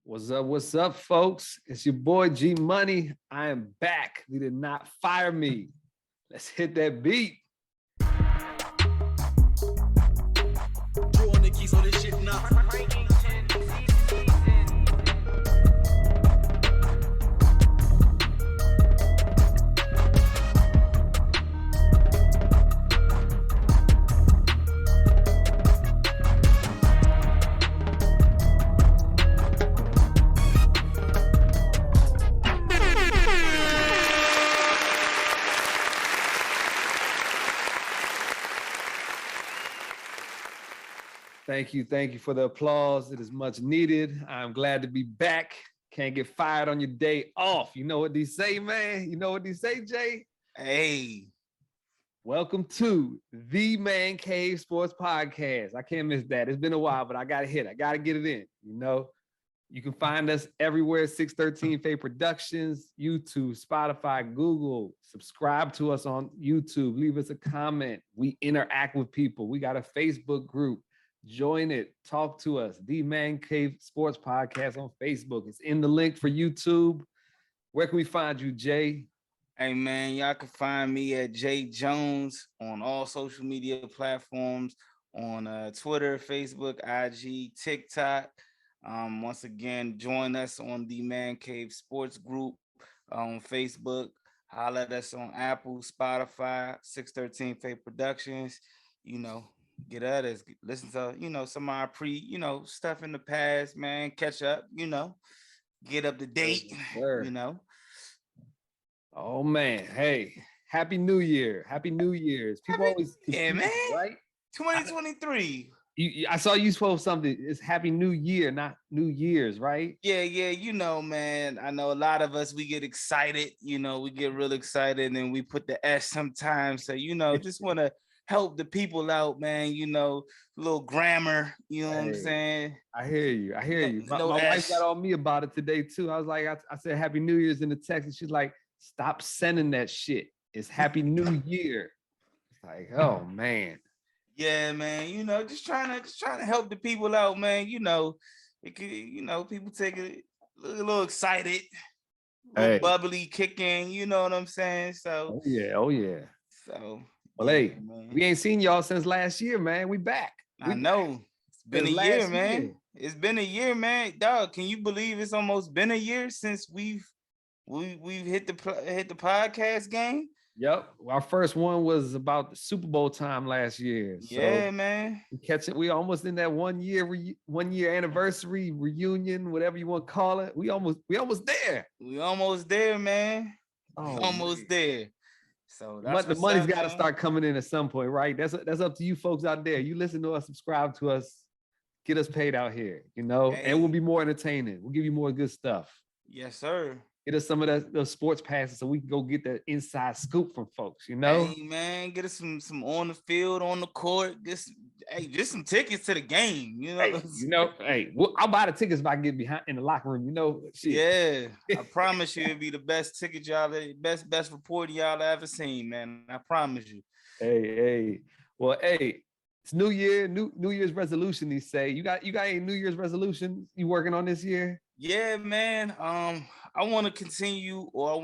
What's up, folks? It's your boy G Money. I am back. You did not fire me. Let's hit that beat. Drawing the keys on this shit now. Thank you for the applause. It is much needed. I'm glad to be back. Can't get fired on your day off. You know what they say, man? You know what they say, Jay? Hey. Welcome to the ManCave Sports Podcast. I can't miss that. It's been a while, but I got to hit. I got to get it in. You know, you can find us everywhere, 613 Faye Productions, YouTube, Spotify, Google. Subscribe to us on YouTube. Leave us a comment. We interact with people. We got a Facebook group. Join it. Talk to us. The ManCave Sports Podcast on Facebook. It's in the link for YouTube. Where can we find you, Jay? Hey, man, y'all can find me at Jae Jones on all social media platforms, on Twitter, Facebook, IG, TikTok. Once again, join us on the ManCave Sports Group on Facebook. Holler at us on Apple, Spotify, 613 Faye Productions. You know, get at us, listen to, some of our stuff in the past, man. Catch up, get up to date, Oh man, hey, Happy New Year. Happy New Year's. People always man. Right? 2023. I saw you post something. It's Happy New Year, not New Year's, right? Yeah, man. I know a lot of us, we get excited, we get real excited and we put the S sometimes. So, just want to help the people out, man, a little grammar, what I'm saying? I hear you. My wife got on me about it today too. I was like, I said Happy New Year's in the text and she's like, stop sending that shit. It's Happy New Year. It's like, oh man. Yeah, man, just trying to help the people out, man. It could, people take it a little excited, bubbly, kicking, you know what I'm saying? So oh yeah. So well, hey, man. We ain't seen y'all since last year, man. We back. I know. It's been a year, man. It's been a year, man. Dog, can you believe it's almost been a year since we've hit the podcast game? Yep. Our first one was about the Super Bowl time last year. Yeah, man. We almost in that 1 year anniversary reunion, whatever you want to call it. We almost there. We almost there, man. There. So that's the money's got to start coming in at some point, right? That's up to you folks out there. You listen to us, subscribe to us, get us paid out here, and we'll be more entertaining. We'll give you more good stuff. Yes, sir. Get us some of those sports passes so we can go get the inside scoop from folks, Hey, man, get us some on the field, on the court. Just some tickets to the game, I'll buy the tickets if I can get behind in the locker room, Shit. Yeah, I promise you it'll be the best ticket best report y'all ever seen, man. I promise you. Hey. Well, it's New Year, New Year's resolution, they say. You got any New Year's resolution you working on this year? Yeah, man. I want to continue, or I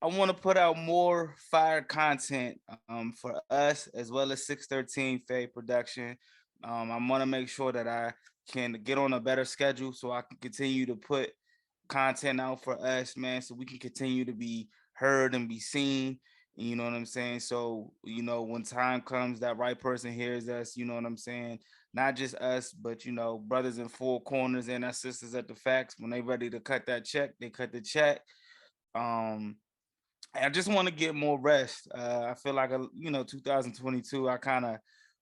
want to put out more fire content for us as well as 613 Faye Production. I want to make sure that I can get on a better schedule so I can continue to put content out for us, man, so we can continue to be heard and be seen. You know what I'm saying? So, when time comes, that right person hears us, you know what I'm saying? Not just us, but, brothers in four corners and our sisters at the facts. When they ready to cut that check, they cut the check. I just want to get more rest. I feel like, 2022, I kind of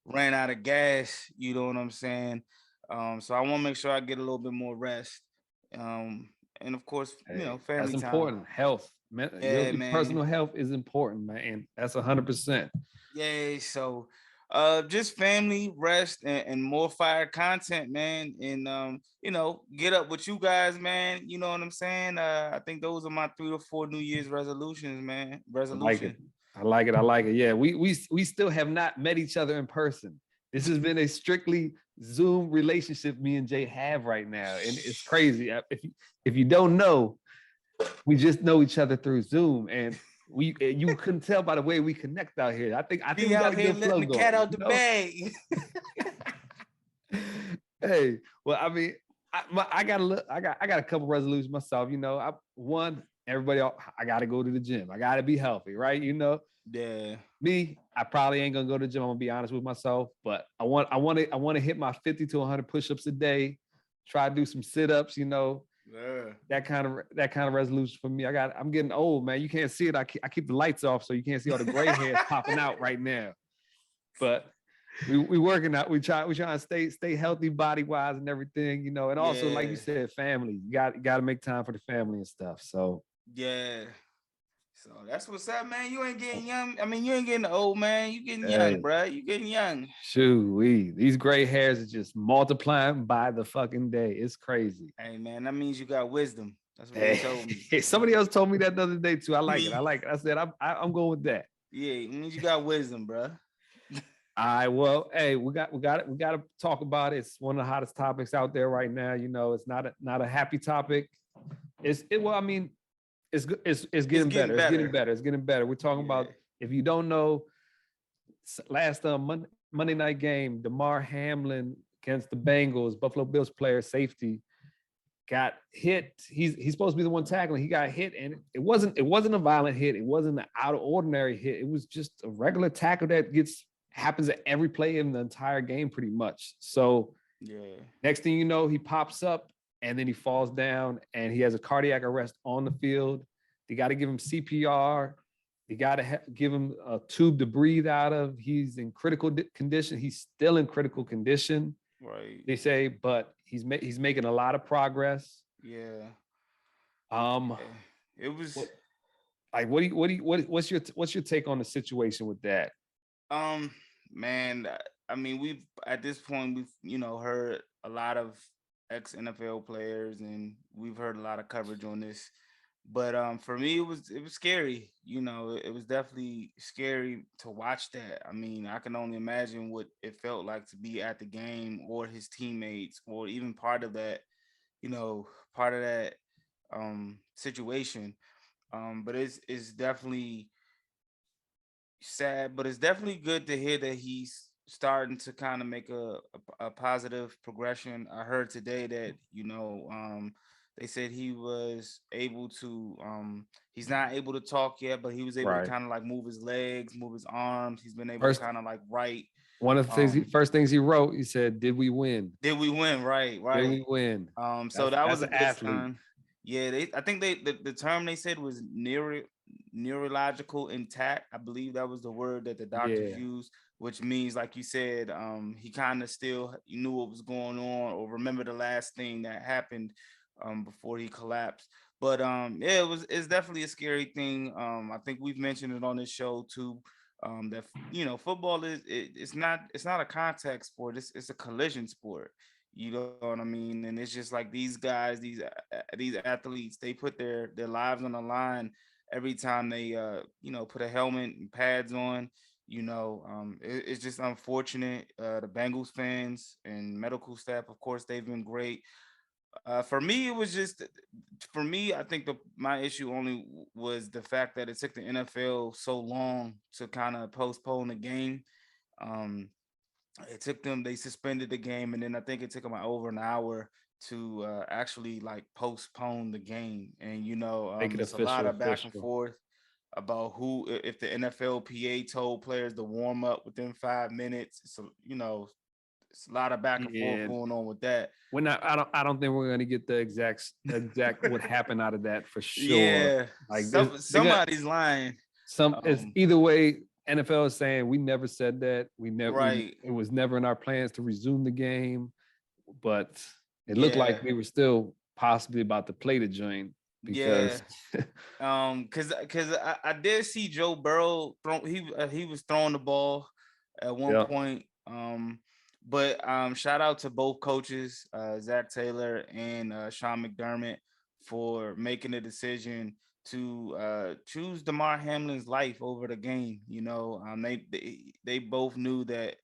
ran out of gas, you know what I'm saying? So I want to make sure I get a little bit more rest. And of course, family that's time. Important. Health. Your personal health is important, man. That's 100%. Yeah, so just family, rest, and more fire content, man. And get up with you guys, man. You know what I'm saying? I think those are my 3 or 4 New Year's resolutions, man. I like it. Yeah, we still have not met each other in person. This has been a strictly Zoom relationship me and Jay have right now, and it's crazy. If you don't know, we just know each other through Zoom, and you couldn't tell by the way we connect out here. I think Be we got out a here good flow letting the cat going. out the bag. Hey, well, I mean, I got a couple resolutions myself. One, everybody, I got to go to the gym. I got to be healthy, right? Yeah. Me, I probably ain't gonna go to the gym. I'm gonna be honest with myself, but I want to hit my 50 to 100 push-ups a day. Try to do some sit-ups. Yeah. That kind of resolution for me. I'm getting old, man. You can't see it. I keep the lights off, so you can't see all the gray hairs popping out right now. But we working out. We trying to stay healthy body wise and everything, and also like you said, family. You got to make time for the family and stuff. So yeah. So that's what's up, man. You ain't getting young. I mean, you ain't getting old, man. You getting young, hey, bro. You getting young. shoot, these gray hairs are just multiplying by the fucking day. It's crazy. Hey, man, that means you got wisdom. That's what they told me. Somebody else told me that the other day too. I like it. I said I'm going with that. Yeah, it means you got wisdom, bro. All right. Well, hey, we got to talk about it. It's one of the hottest topics out there right now. It's not a happy topic. Well, I mean, it's getting better. It's getting better. It's getting better. We're talking about, if you don't know, last Monday night game, Damar Hamlin against the Bengals, Buffalo Bills player, safety, got hit. He's supposed to be the one tackling. He got hit, and it wasn't a violent hit. It wasn't an out of ordinary hit. It was just a regular tackle that happens at every play in the entire game, pretty much. So next thing you know, he pops up and then he falls down and he has a cardiac arrest on the field. They got to give him CPR. They got to give him a tube to breathe out of. He's in critical condition. He's still in critical condition. Right. They say, but he's making a lot of progress. Yeah. It was like, what's your take on the situation with that? Man, I mean, we've at this point heard a lot of ex-NFL players, and we've heard a lot of coverage on this. But for me, it was scary. It was definitely scary to watch that. I mean, I can only imagine what it felt like to be at the game, or his teammates, or even part of that situation. But it's definitely sad, but it's definitely good to hear that he's starting to kind of make a positive progression. I heard today that they said he was able to he's not able to talk yet, but he was able to kind of like move his legs, move his arms. He's been able to kind of like write. One of the first things he wrote, he said, "Did we win? Did we win? Right. Did we win?" So that was a good athlete. sign. Yeah, I think the term they said was neurological intact. I believe that was the word that the doctors used, which means, like you said, he kind of still knew what was going on, or remember the last thing that happened before he collapsed. But it's definitely a scary thing. I think we've mentioned it on this show too. That football it's not a contact sport. It's a collision sport. You know what I mean? And it's just like these guys, these athletes, they put their lives on the line every time they put a helmet and pads on. It's just unfortunate. The Bengals fans and medical staff, of course, they've been great. For me, I think my issue only was the fact that it took the NFL so long to kind of postpone the game. It took them, they suspended the game, and then I think it took them over an hour to actually like postpone the game. And it's a lot of back and forth about if the NFLPA told players to warm up within 5 minutes. So it's a lot of back and forth going on with that. I don't think we're gonna get the exact what happened out of that for sure. Yeah, like somebody's lying. It's either way. NFL is saying we never said that. We never. Right. It was never in our plans to resume the game, but it looked like we were still possibly about to play the joint. Because because I did see Joe Burrow he was throwing the ball at one point. But shout out to both coaches, Zach Taylor and Sean McDermott, for making the decision to choose Damar Hamlin's life over the game. They both knew that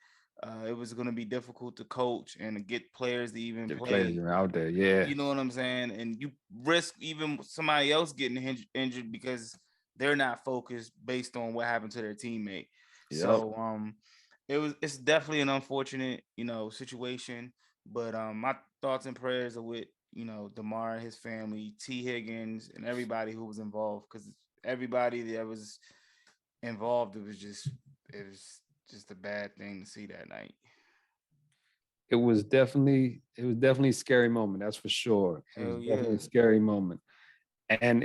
It was going to be difficult to coach and to get players to even The players play. are out there, yeah. You know what I'm saying? And you risk even somebody else getting injured because they're not focused based on what happened to their teammate. Yep. So it's definitely an unfortunate, situation. But my thoughts and prayers are with, Damar and his family, T. Higgins, and everybody who was involved. Because everybody that was involved, it was just a bad thing to see that night. It was definitely a scary moment, that's for sure. It was Hell definitely yeah. a scary moment. And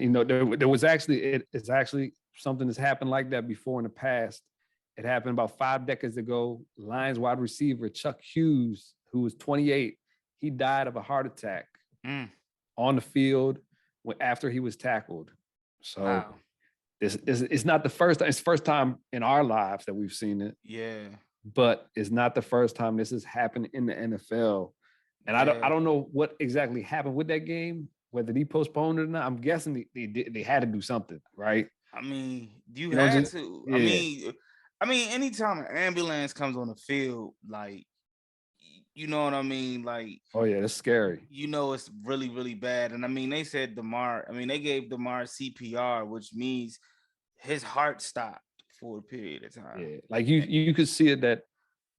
there was actually it's actually something that's happened like that before in the past. It happened about 5 decades ago. Lions wide receiver Chuck Hughes, who was 28, he died of a heart attack Mm, on the field after he was tackled. So wow. this it's not the first time. It's the first time in our lives that we've seen it, Yeah. but it's not the first time this has happened in the NFL. And I don't Yeah. I don't know what exactly happened with that game, whether they postponed it or not. I'm guessing they had to do something, right? I mean, you You know, had just to. I yeah. mean, anytime an ambulance comes on the field, like, you know what I mean? Like, Oh yeah, that's scary. it's really, really bad. And I mean, they said they gave Damar CPR, which means his heart stopped for a period of time. Yeah, like you could see it that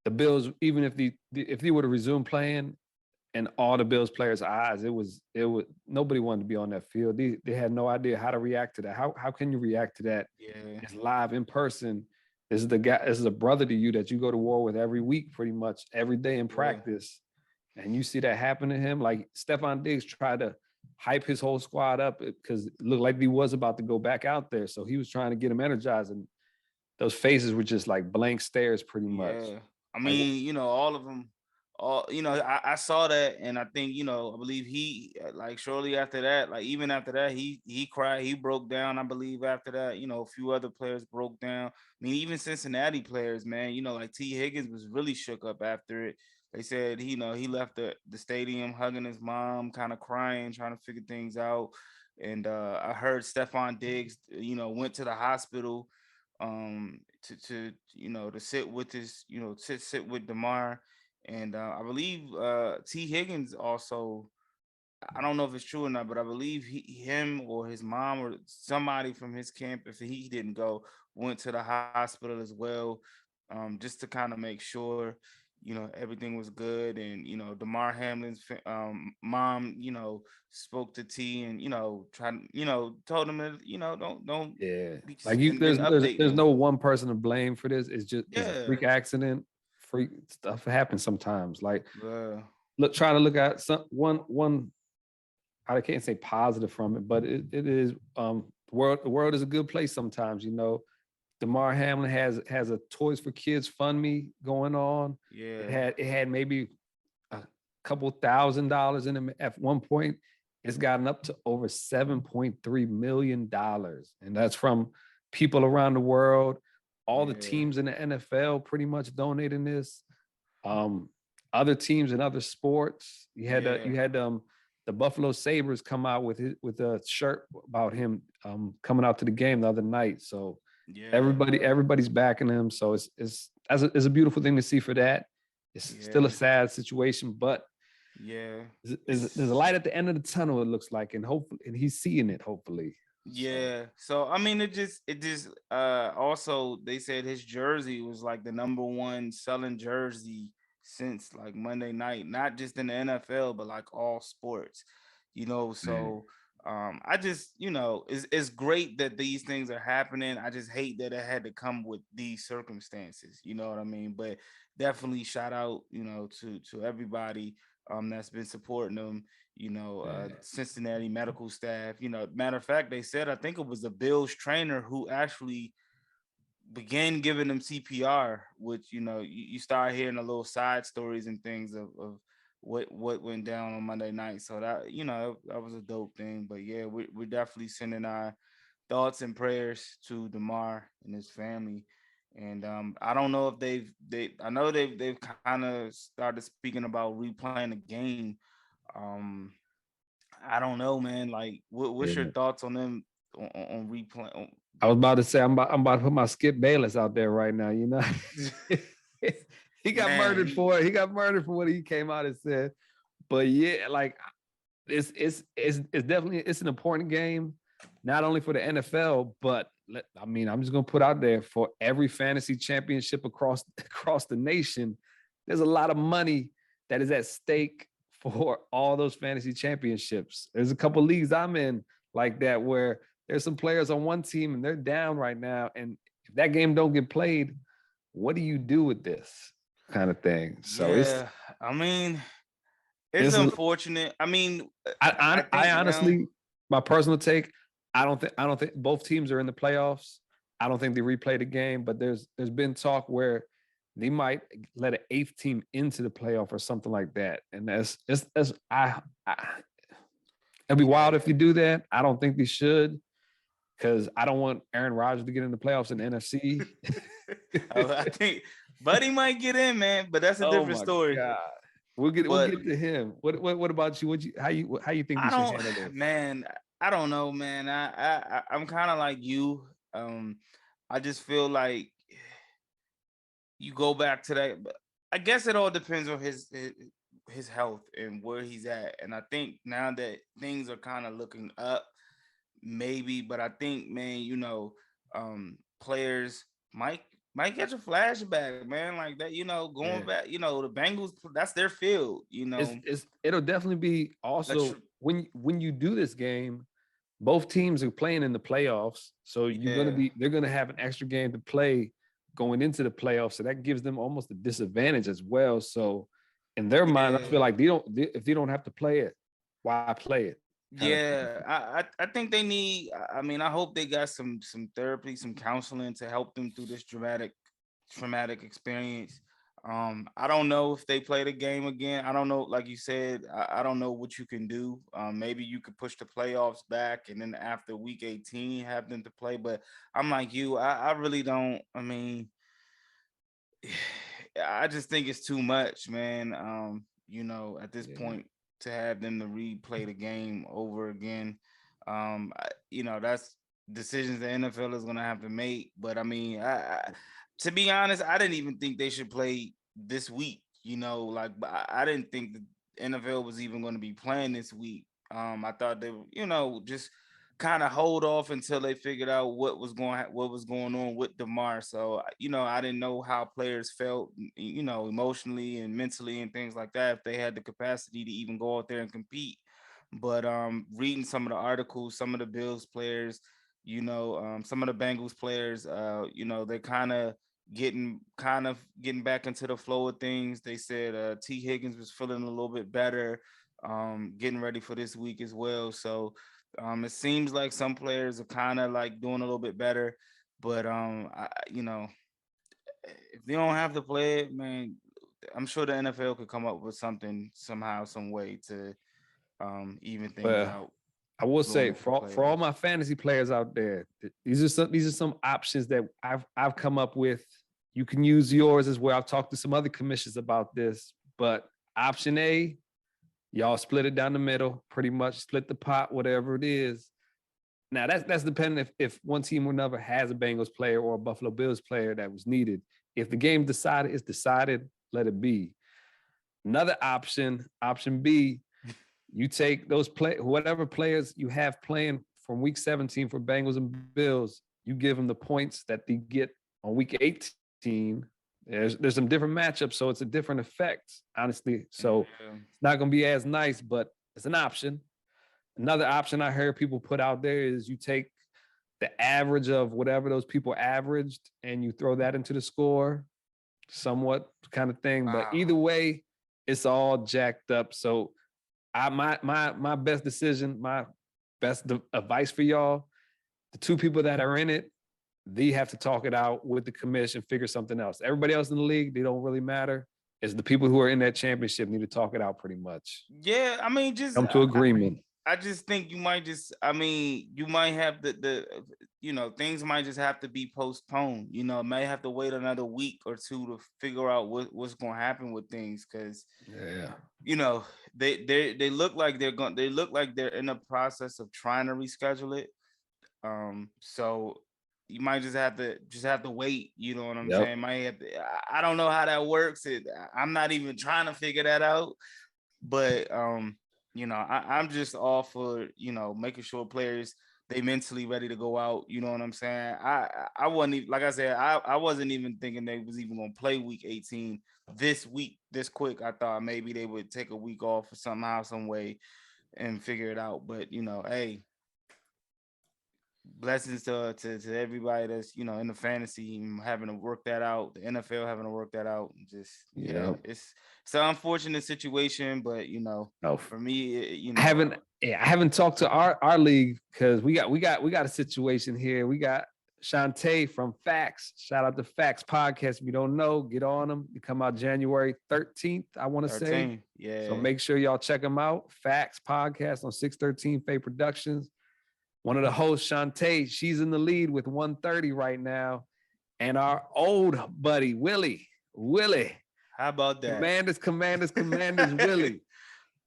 the Bills, even if they would have resumed playing, and all the Bills players' eyes, it was nobody wanted to be on that field. They had no idea how to react to that. How can you react to that? Yeah. It's live in person. This is the guy. This is a brother to you that you go to war with every week, pretty much every day in Yeah. practice, and you see that happen to him. Like Stephon Diggs tried to hype his whole squad up because it looked like he was about to go back out there, so he was trying to get him energized, and those faces were just like blank stares, pretty much. Yeah. I Like, mean, all of them, I saw that, and I think, I believe he, like, shortly after that, like, even after that, he cried, he broke down. I believe after that, a few other players broke down. I mean, even Cincinnati players, man, like T. Higgins was really shook up after it. They said he left the stadium hugging his mom, kind of crying, trying to figure things out. And I heard Stephon Diggs, went to the hospital to sit with his, sit with Damar. And I believe T. Higgins also, I don't know if it's true or not, but I believe him or his mom or somebody from his camp, if he didn't go, went to the hospital as well, just to kind of make sure, everything was good. And Damar Hamlin's mom, spoke to T, and tried, told him that, don't yeah, be, like you, and update there's them. no one person to blame for this. It's a Yeah. freak accident. Freak stuff happens sometimes. Like Uh, trying to look at one. I can't say positive from it, but it is the world is a good place sometimes. Damar Hamlin has a Toys for Kids fund me going on. It yeah. had maybe a couple $1,000 in it at one point. It's gotten up to over $7.3 million, and that's from people around the world. All the Yeah. teams in the NFL pretty much donating this. Um, Other teams in other sports. Yeah. You had the Buffalo Sabres come out with a shirt about him coming out to the game the other night. So Yeah. everybody's backing him. So it's a beautiful thing to see for that. It's still a Yeah. sad situation, but Yeah. there's a It's light at the end of the tunnel. It looks like, and hopefully, and he's seeing it. Hopefully, so Yeah. So I mean, it just also, they said his jersey was like the number one selling jersey since like Monday night, not just in the NFL, but like all sports, man, so I just, it's great that these things are happening. I just hate that it had to come with these circumstances, you know what I mean? But definitely shout out, to everybody that's been supporting them, man. Cincinnati medical staff. Matter of fact, they said, I think it was the Bills trainer who actually began giving them CPR, which, you start hearing a little side stories and things of what went down on Monday night. So that, that was a dope thing. But yeah, we're definitely sending our thoughts and prayers to Damar and his family. And I don't know if I know they've kind of started speaking about replaying the game. um I don't know, man. Like, what's your Yeah. thoughts on them on replay? I was about to say I'm about to put my Skip Bayless out there right now. he got murdered for it. He got murdered for what he came out and said. But yeah, like it's definitely it's an important game, not only for the NFL, but I mean, I'm just gonna put out there for every fantasy championship across the nation. There's a lot of money that is at stake for all those fantasy championships. There's a couple leagues I'm in like that where there's some players on one team and they're down right now, and if that game don't get played, what do you do with this kind of thing? So yeah, I mean, it's unfortunate. I mean, I honestly, my personal take, I don't think both teams are in the playoffs. I don't think they replay the game, but there's been talk where they might let an 8th team into the playoff or something like that. And it'd be wild if you do that. I don't think they should, because I don't want Aaron Rodgers to get in the playoffs in the NFC. I think Buddy might get in, man, but that's a different story. God. We'll get to him. What about you? How you think we should handle this? Man, I don't know, man. I'm kind of like you. I just feel like you go back to that. But I guess it all depends on his health and where he's at. And I think now that things are kind of looking up, maybe. But I think, man, players might catch a flashback, man, like that, going back, the Bengals, that's their field, it'll definitely be also when you do this game, both teams are playing in the playoffs. So they're going to have an extra game to play going into the playoffs. So that gives them almost a disadvantage as well. So in their mind, I feel like if they don't have to play it, why play it? Yeah, I think they need. I mean, I hope they got some therapy, some counseling to help them through this traumatic experience. I don't know if they play the game again. I don't know, like you said, I don't know what you can do. Maybe you could push the playoffs back, and then after week 18, have them to play. But I'm like you, I really don't. I mean, I just think it's too much, man. At this point, to have them to replay the game over again. That's decisions the NFL is going to have to make. But I mean, to be honest, I didn't even think they should play this week. I didn't think the NFL was even going to be playing this week. I thought they were, just kind of hold off until they figured out what was going on with Damar. So, I didn't know how players felt, emotionally and mentally and things like that, if they had the capacity to even go out there and compete. But reading some of the articles, some of the Bills players, some of the Bengals players, they're kind of getting back into the flow of things. They said T. Higgins was feeling a little bit better, getting ready for this week as well. So it seems like some players are kind of like doing a little bit better, but if they don't have to play it, man, I'm sure the NFL could come up with something somehow, some way to even things out. I will say for all my fantasy players out there, these are some options that I've come up with. You can use yours as well. I've talked to some other commissioners about this, but option A, y'all split it down the middle, pretty much split the pot, whatever it is. Now that's depending if one team or another has a Bengals player or a Buffalo Bills player that was needed. If the game is decided, let it be. Another option B, you take those whatever players you have playing from week 17 for Bengals and Bills, you give them the points that they get on week 18. There's some different matchups, so it's a different effect, honestly. So it's not going to be as nice, but it's an option. Another option I heard people put out there is you take the average of whatever those people averaged and you throw that into the score, somewhat kind of thing. Wow. But either way, it's all jacked up. So my best decision, my best advice for y'all, the two people that are in it, they have to talk it out with the commission, figure something else. Everybody else in the league, they don't really matter. It's the people who are in that championship need to talk it out pretty much. Yeah, I mean, just come to agreement. I just think you might have things might just have to be postponed. May have to wait another week or two to figure out what's going to happen with things. Cause they look like they're in the process of trying to reschedule it. So you might just have to wait. You know what I'm Yep. saying? Might have to, I don't know how that works. I'm not even trying to figure that out. But I'm just all for making sure players they mentally ready to go out. You know what I'm saying? I wasn't even, like I said, I wasn't even thinking they was even gonna play week 18 this week this quick. I thought maybe they would take a week off or somehow, some way and figure it out. But hey, blessings to everybody that's in the fantasy having to work that out, the NFL having to work that out. Just it's an unfortunate situation, but for me, I haven't talked to our league because we got a situation here. We got Shantae from Facts. Shout out to Facts Podcast. If you don't know, get on them. They come out January 13th, I want to say. Yeah. So make sure y'all check them out. Facts Podcast on 613 Faye Productions. One of the hosts, Shantae, she's in the lead with 130 right now. And our old buddy, Willie. How about that? Commanders, Willie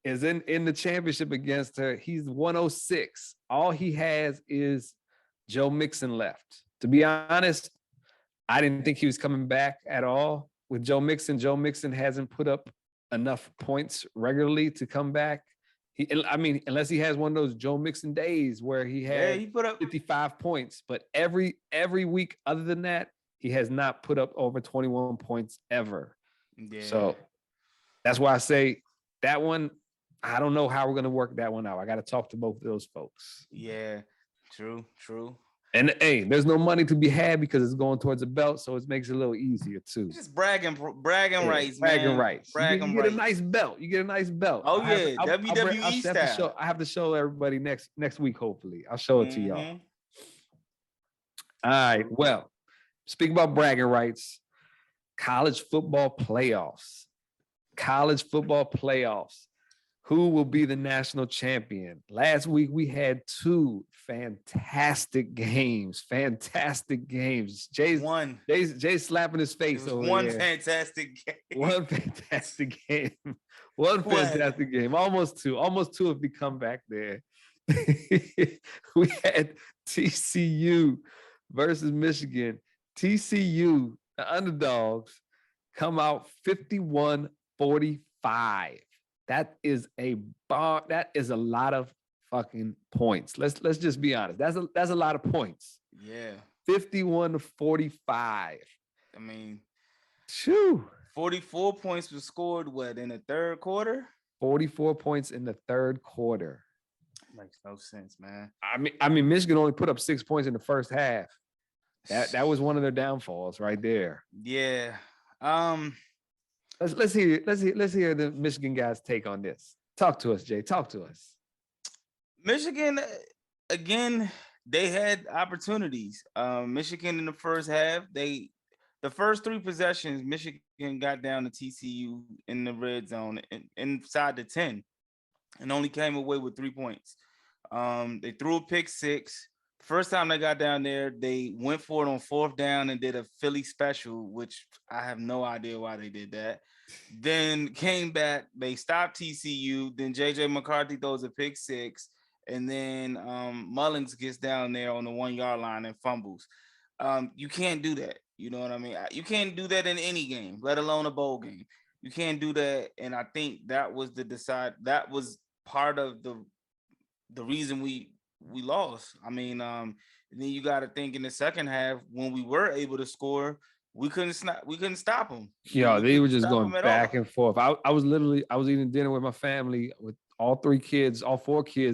is in the championship against her. He's 106. All he has is Joe Mixon left. To be honest, I didn't think he was coming back at all with Joe Mixon. Joe Mixon hasn't put up enough points regularly to come back. Unless he has one of those Joe Mixon days where he had he put up 55 points, but every week other than that, he has not put up over 21 points ever. Yeah. So that's why I say that one, I don't know how we're going to work that one out. I got to talk to both of those folks. Yeah, true. And hey, there's no money to be had because it's going towards the belt, so it makes it a little easier too. It's just bragging rights, bragging man. rights. You get a nice belt. Oh yeah, WWE style. I have to show everybody next week. Hopefully, I'll show it to y'all. All right. Well, speaking about bragging rights, college football playoffs. Who will be the national champion? Last week, we had two fantastic games. Jay's slapping his face over one there. Fantastic game. One fantastic game. Almost two if we come back there. We had TCU versus Michigan. TCU, the underdogs, come out 51-45. That is a bar. That is a lot of fucking points. Let's just be honest. That's a lot of points. Yeah. 51-45. I mean, 44 points was scored in the third quarter? 44 points in the third quarter. Makes no sense, man. I mean, Michigan only put up 6 points in the first half. That was one of their downfalls right there. Yeah. Let's hear the Michigan guys' take on this. Talk to us, Jay. Talk to us. Michigan, again, they had opportunities. Michigan in the first half, the first 3 possessions, Michigan got down to TCU in the red zone inside the 10 and only came away with 3 points. They threw a pick 6. First time they got down there, they went for it on 4th down and did a Philly special, which I have no idea why they did that. Then came back, they stopped TCU. Then JJ McCarthy throws a pick 6. And then Mullins gets down there on the 1-yard line and fumbles. You can't do that. You know what I mean? You can't do that in any game, let alone a bowl game. You can't do that. And I think that was that was part of the reason we lost. I mean, and then you got to think in the second half when we were able to score, we couldn't stop them. Yeah, they were just going back and forth. I was eating dinner with my family with all 4 kids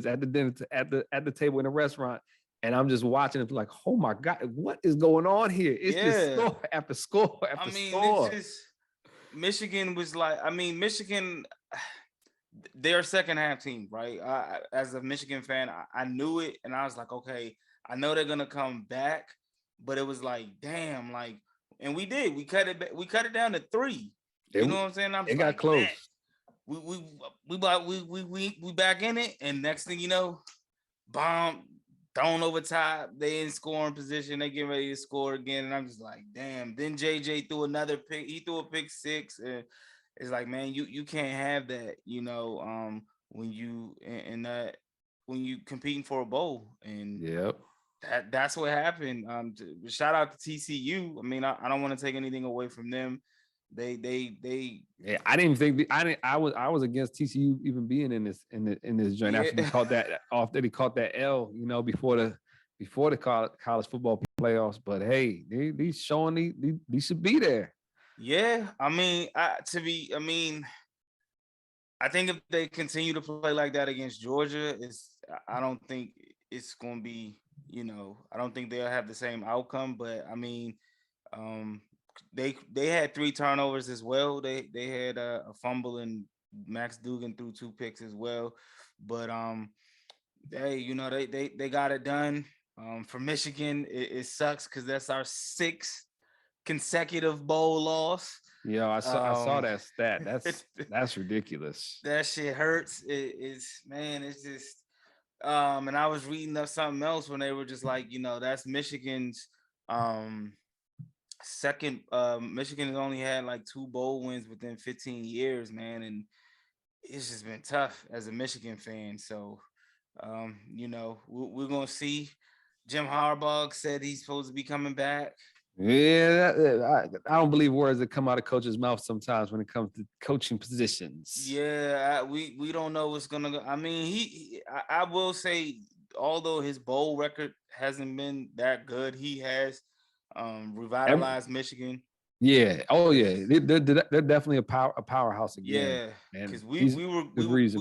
at the dinner at the table in a restaurant, and I'm just watching it like, oh my God, what is going on here? It's just score after score after score. It's just Michigan was like, Michigan. Their second half team, right? As a Michigan fan, I knew it, and I was like, okay, I know they're gonna come back, but it was like, damn, like, and we did. We cut it down to 3. You know what I'm saying? It got close. We back in it, and next thing you know, bomb thrown over top. They in scoring position. They getting ready to score again, and I'm just like, damn. Then JJ threw another pick. He threw a pick 6. And it's like, man, you can't have that, when you when you competing for a bowl. And that's what happened. Shout out to TCU. I mean, I don't want to take anything away from them. They Yeah, I didn't even think I was against TCU even being in this joint yeah. after he caught that L, before the college football playoffs. But hey, they showing they should be there. Yeah, I mean, I think if they continue to play like that against Georgia, I don't think it's going to be, I don't think they'll have the same outcome. But I mean, um, they had 3 turnovers as well. They had a fumble and Max Dugan threw 2 picks as well. But hey, they got it done. For Michigan, it sucks because that's our 6th consecutive bowl loss. Yeah, I saw that stat. That's ridiculous. That shit hurts. It's just and I was reading up something else when they were just like, that's Michigan's second. Michigan has only had like 2 bowl wins within 15 years, man, and it's just been tough as a Michigan fan. So we're gonna see. Jim Harbaugh said he's supposed to be coming back. Yeah, I don't believe words that come out of coach's mouth sometimes when it comes to coaching positions. Yeah, we don't know what's gonna go. I mean, I will say, although his bowl record hasn't been that good, he has revitalized Michigan. Yeah. Oh yeah. They're definitely a powerhouse again. Yeah, because we were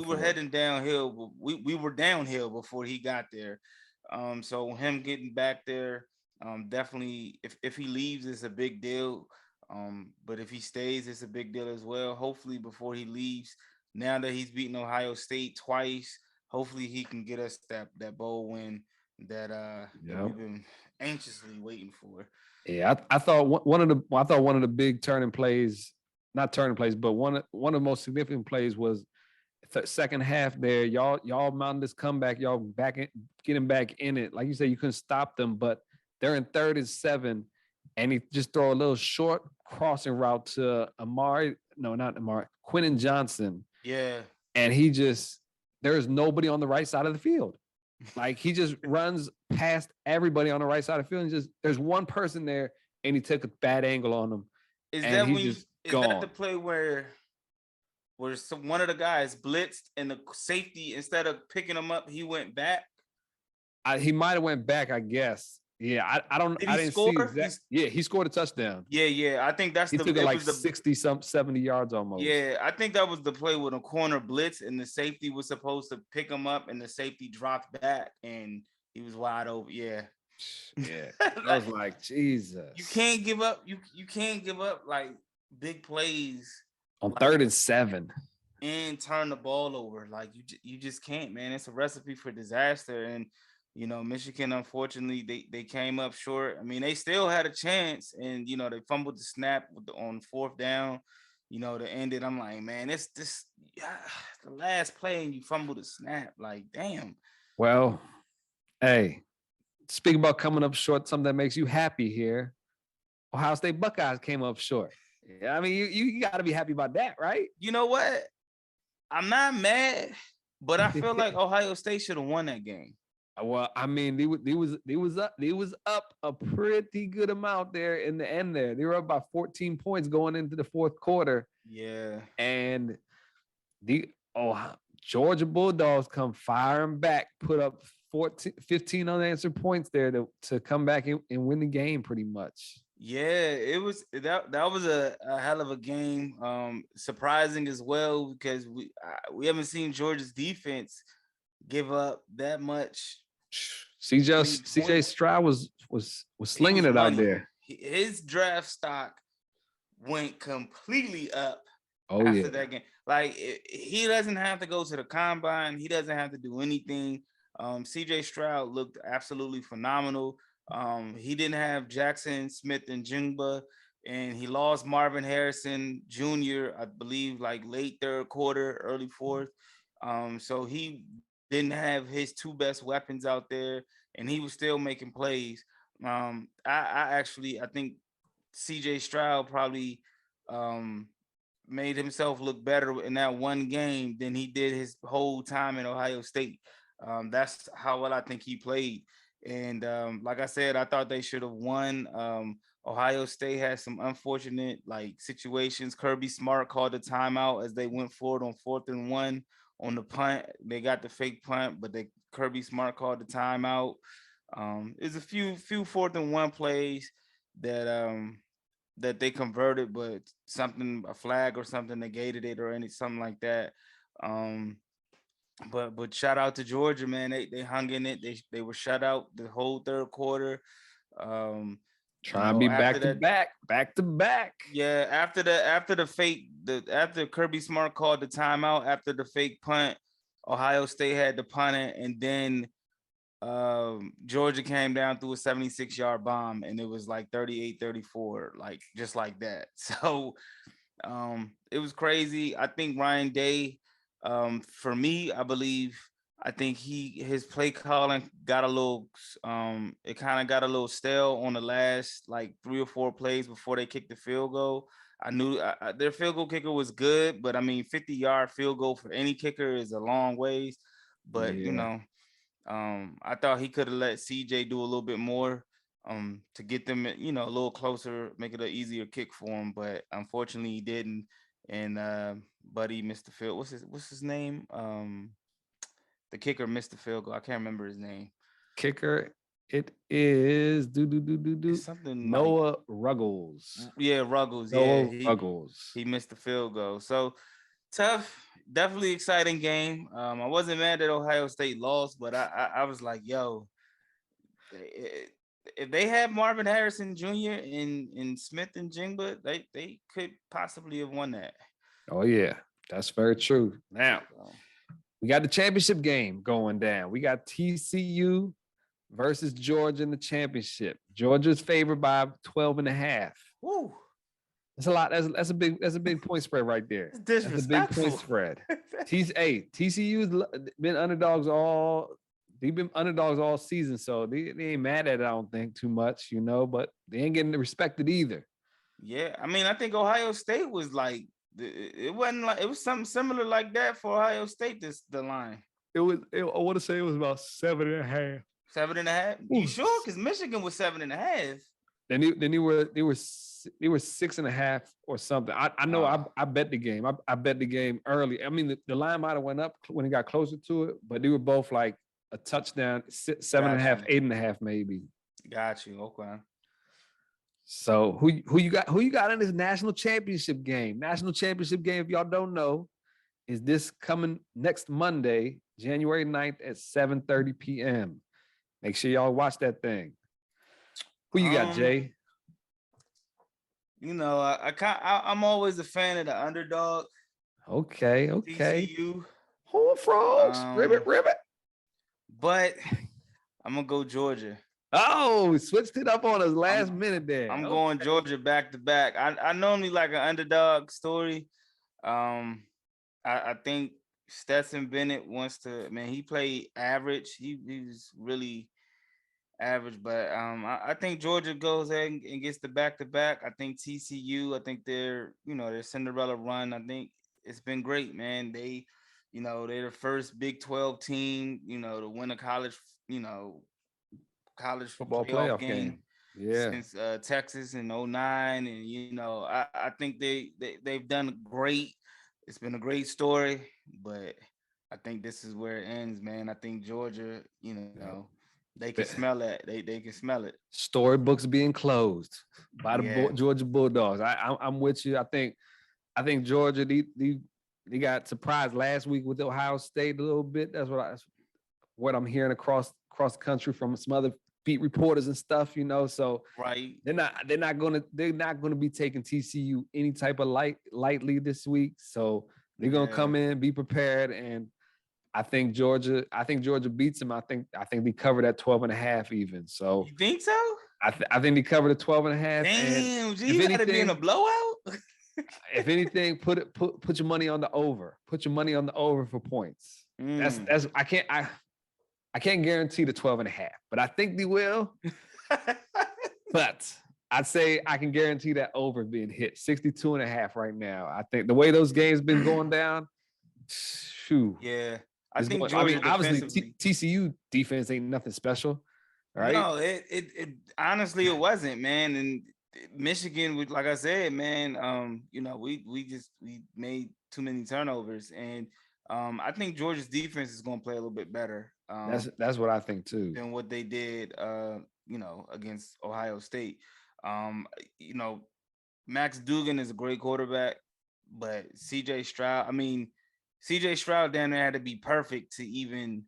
for it. heading downhill. We were downhill before he got there. So him getting back there, definitely. If he leaves, it's a big deal. But if he stays, it's a big deal as well. Hopefully, before he leaves, now that he's beaten Ohio State twice, hopefully he can get us that bowl win that that we've been anxiously waiting for. Yeah, I thought one of the big turning plays, not turning plays, but one of the most significant plays was the second half there. Y'all mounted this comeback. Y'all getting back in it. Like you said, you couldn't stop them, but they're in 3rd and 7, and he just throw a little short crossing route to Quentin Johnson. Yeah, and there's nobody on the right side of the field. Like he just runs past everybody on the right side of the field, and there's one person there, and he took a bad angle on them. Is that the play where one of the guys blitzed and the safety, instead of picking him up, he went back? He might have went back, I guess. Yeah, I don't. I didn't score? see exactly. Yeah, he scored a touchdown. Yeah. I think that's he took it like 70 yards almost. Yeah, I think that was the play with a corner blitz, and the safety was supposed to pick him up, and the safety dropped back, and he was wide open. Yeah. I was like, Jesus. You can't give up. You can't give up like big plays on 3rd and 7 and turn the ball over. Like you just can't, man. It's a recipe for disaster. And Michigan, unfortunately, they came up short. I mean, they still had a chance, and they fumbled the snap on 4th down. To end it, I'm like, man, it's this the last play, and you fumbled the snap. Like, damn. Well, hey, speaking about coming up short, something that makes you happy here. Ohio State Buckeyes came up short. Yeah, I mean, you got to be happy about that, right? You know what? I'm not mad, but I feel like Ohio State should have won that game. Well, I mean, they was up a pretty good amount there in the end there. They were up by 14 points going into the 4th quarter. Yeah. And Georgia Bulldogs come firing back, put up 15 unanswered points there to come back and win the game pretty much. Yeah, it was that was a hell of a game. Surprising as well, because we haven't seen Georgia's defense give up that much. CJ Stroud was slinging it out there. His draft stock went completely up after that game. Like, he doesn't have to go to the combine. He doesn't have to do anything. CJ Stroud looked absolutely phenomenal. He didn't have Jackson Smith and Jingba, and he lost Marvin Harrison Jr., I believe, like late 3rd quarter, early 4th. So he didn't have his 2 best weapons out there, and he was still making plays. I think CJ Stroud probably made himself look better in that one game than he did his whole time in Ohio State. That's how well I think he played. And like I said, I thought they should have won. Ohio State had some unfortunate like situations. Kirby Smart called a timeout as they went forward on 4th and 1 on the punt. They got the fake punt, but Kirby Smart called the timeout. There's a few 4th and 1 plays that that they converted, but a flag or something negated it or something like that. But shout out to Georgia, man. They hung in it. They were shut out the whole third quarter. Trying to be back to back. Yeah, after Kirby Smart called the timeout after the fake punt, Ohio State had to punt it, and then Georgia came down through a 76-yard bomb, and it was like 38-34, like just like that. So it was crazy. I think Ryan Day, for me, I think his play calling got a little it kind of got a little stale on the last like 3 or 4 plays before they kicked the field goal. I knew their field goal kicker was good, but I mean 50-yard field goal for any kicker is a long ways. But I thought he could have let CJ do a little bit more to get them, a little closer, make it an easier kick for him. But unfortunately, he didn't. And Buddy missed the field. What's his name? The kicker missed the field goal. I can't remember his name. Kicker, it is something Noah Ruggles. Yeah, Ruggles. Noah Ruggles. He missed the field goal. So tough, definitely exciting game. I wasn't mad that Ohio State lost, but I was like, yo, if they had Marvin Harrison Jr. and Smith and Jingba, they could possibly have won that. Oh yeah, that's very true. Now we got the championship game going down. We got TCU versus Georgia in the championship. Georgia's favored by 12.5. Woo. That's a lot. That's a big point spread right there. That's a big point spread. TCU's been underdogs all season, so they ain't mad at it, I don't think, too much, but they ain't getting respected either. Yeah, I mean, I think Ohio State was like, it was something similar like that for Ohio State. The line. I want to say it was about 7.5. 7.5. You sure? Because Michigan was 7.5. Then they were 6.5 or something. I know. I bet the game. I bet the game early. I mean, the line might have went up when it got closer to it, but they were both like a touchdown, 7.5, 8.5 maybe. Got you. Okay. So who you got in this national championship game? National championship game, if y'all don't know, is this coming next Monday, January 9th at 7:30 p.m. Make sure y'all watch that thing. Who you got, Jay? I'm always a fan of the underdog. Okay. TCU. Horned Frogs. Ribbit. But I'm gonna go Georgia. Oh, switched it up on us last minute there. I'm going Georgia back to back. I normally like an underdog story. I think Stetson Bennett wants to, man, he played average. He's really average, but I think Georgia goes ahead and gets the back to back. I think TCU, I think their Cinderella run, I think it's been great, man. They're the first Big 12 team, to win a college football playoff game. Yeah. Since Texas in 2009. And I think they've done great. It's been a great story, but I think this is where it ends, man. I think Georgia, they can smell it. They can smell it. Storybooks being closed by the Georgia Bulldogs. I'm with you. I think Georgia, they got surprised last week with Ohio State a little bit. That's what I'm hearing across the country from some other beat reporters and stuff, So right, they're not gonna be taking TCU any type of lightly this week. So they're gonna come in, be prepared, and I think Georgia beats them. I think they covered at 12.5 even. So you think so? I think they covered at 12.5. Damn, you gotta be in a blowout. If anything, put your money on the over. Put your money on the over for points. That's I can't guarantee the 12.5, but I think they will. But I'd say I can guarantee that over being hit 62.5 right now. I think the way those games been going down, yeah. Obviously TCU defense ain't nothing special. right? No, it honestly it wasn't, man. And Michigan, like I said, man, we made too many turnovers, and I think Georgia's defense is going to play a little bit better. That's what I think too. Than what they did, against Ohio State. Um, you know, Max Duggan is a great quarterback, but CJ Stroud down there had to be perfect to even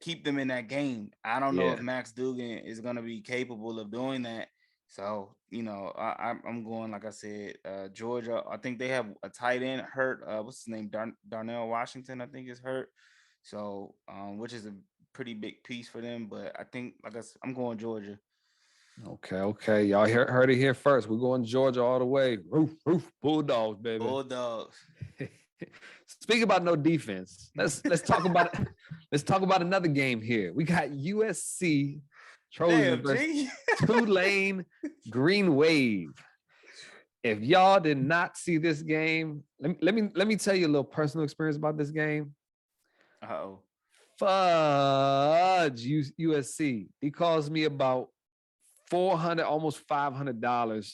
keep them in that game. I don't know if Max Duggan is going to be capable of doing that. So, I'm going, like I said, Georgia. I think they have a tight end hurt. What's his name? Darnell Washington, I think, is hurt. So, which is a pretty big piece for them. But I think, like I said, I'm going Georgia. Okay. Y'all heard it here first. We're going Georgia all the way. Roof, Bulldogs, baby. Bulldogs. Speaking about no defense, let's talk about it. Let's talk about another game here. We got USC Trojans versus Tulane Green Wave. If y'all did not see this game, let me tell you a little personal experience about this game. Uh-oh. Fudge USC. He calls me about $400, almost $500.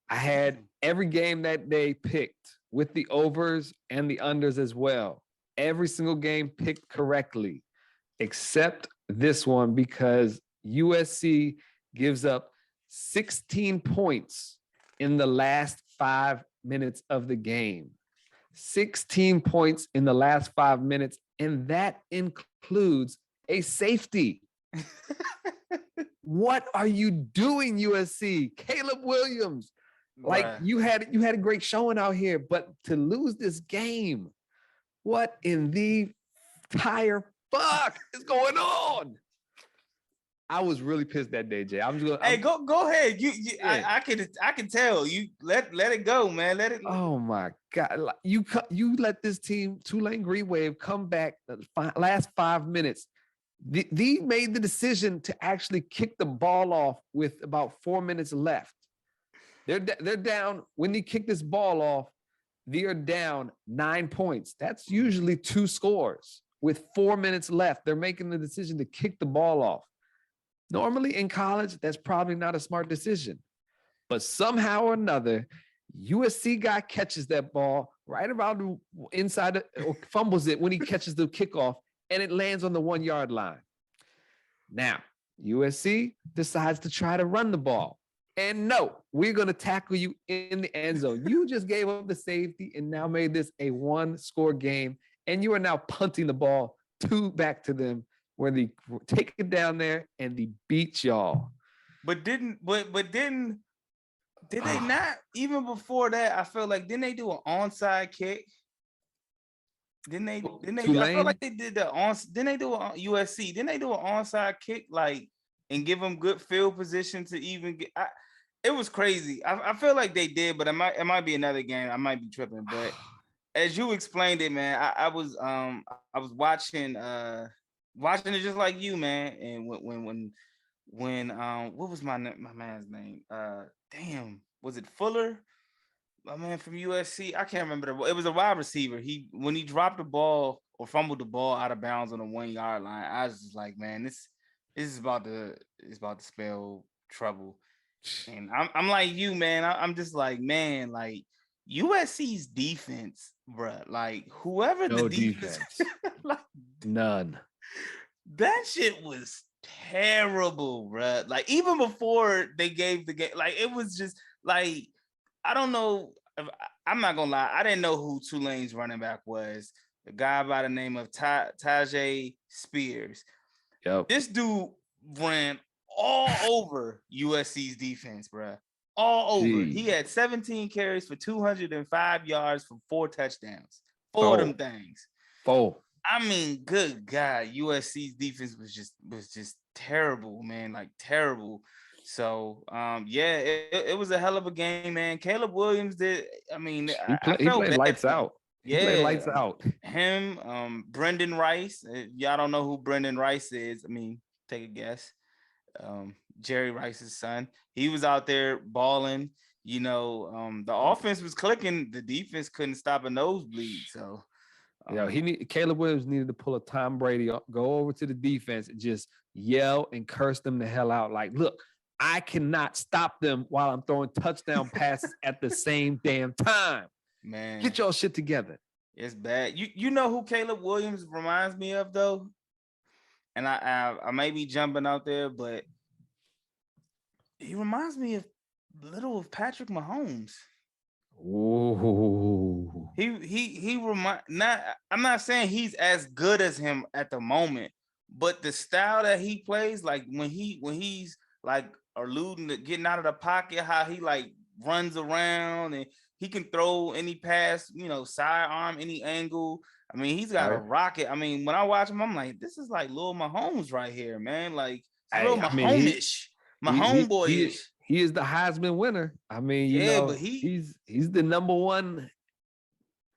I had every game that day picked with the overs and the unders as well. Every single game picked correctly, except this one because USC gives up 16 points in the last 5 minutes of the game. 16 points in the last 5 minutes, and that includes a safety. What are you doing, USC? Caleb Williams. Like you had a great showing out here, but to lose this game, what in the entire fuck is going on? I was really pissed that day, Jay. Go ahead. I can tell you. Let it go, man. Let it. Oh my God! You let this team, Tulane Green Wave, come back the last 5 minutes. They made the decision to actually kick the ball off with about 4 minutes left. They're down when they kick this ball off. They are down 9 points. That's usually 2 scores with 4 minutes left. They're making the decision to kick the ball off. Normally in college, that's probably not a smart decision. But somehow or another, USC guy catches that ball right around inside or fumbles it when he catches the kickoff, and it lands on the 1 yard line. Now, USC decides to try to run the ball. And no, we're going to tackle you in the end zone. You just gave up the safety and now made this a 1-score game. And you are now punting the ball back to them where they take it down there and they beat y'all. But did they not, even before that, I feel like, didn't they do an onside kick? Didn't they Tulane? I feel like they did didn't they do an USC? Didn't they do an onside kick, like, and give them good field position to even get? It was crazy. I feel like they did, but it might be another game. I might be tripping. But as you explained it, man, I was watching it just like you, man. And when what was my man's name? Damn, was it Fuller? My man from USC. I can't remember. It was a wide receiver. When he dropped the ball or fumbled the ball out of bounds on the 1 yard line, I was just like, man, this is about to spell trouble. And I'm like you, man. I'm just like, man, like USC's defense, bro. Like whoever the defense. Like, none. That shit was terrible, bro. Like even before they gave the game, like it was just like, I don't know. I'm not gonna lie. I didn't know who Tulane's running back was. The guy by the name of Tajay Spears. Yep. This dude ran all over USC's defense, bro. All over. Jeez. He had 17 carries for 205 yards for 4 touchdowns. 4 of them things. 4. I mean, good God, USC's defense was just terrible, man. Like terrible. So, it was a hell of a game, man. Caleb Williams did. I mean, he played lights out. Yeah, he played lights out. Him, Brendan Rice. Y'all don't know who Brendan Rice is. I mean, take a guess. Jerry Rice's son. He was out there balling. The offense was clicking. The defense couldn't stop a nosebleed. So, Caleb Williams needed to pull a Tom Brady, go over to the defense and just yell and curse them the hell out. Like, look, I cannot stop them while I'm throwing touchdown passes at the same damn time. Man, get your shit together. It's bad. You know who Caleb Williams reminds me of though? And I may be jumping out there, but he reminds me of little of Patrick Mahomes. Ooh. I'm not saying he's as good as him at the moment, but the style that he plays, like when he's like alluding to getting out of the pocket, how he like runs around and he can throw any pass, sidearm, any angle. I mean, he's got a rocket. I mean, when I watch him, I'm like, this is like Lil Mahomes right here, man. Like, Lil Mahomes-ish, Mahomes-boyish. He is the Heisman winner. I mean, but he's the number one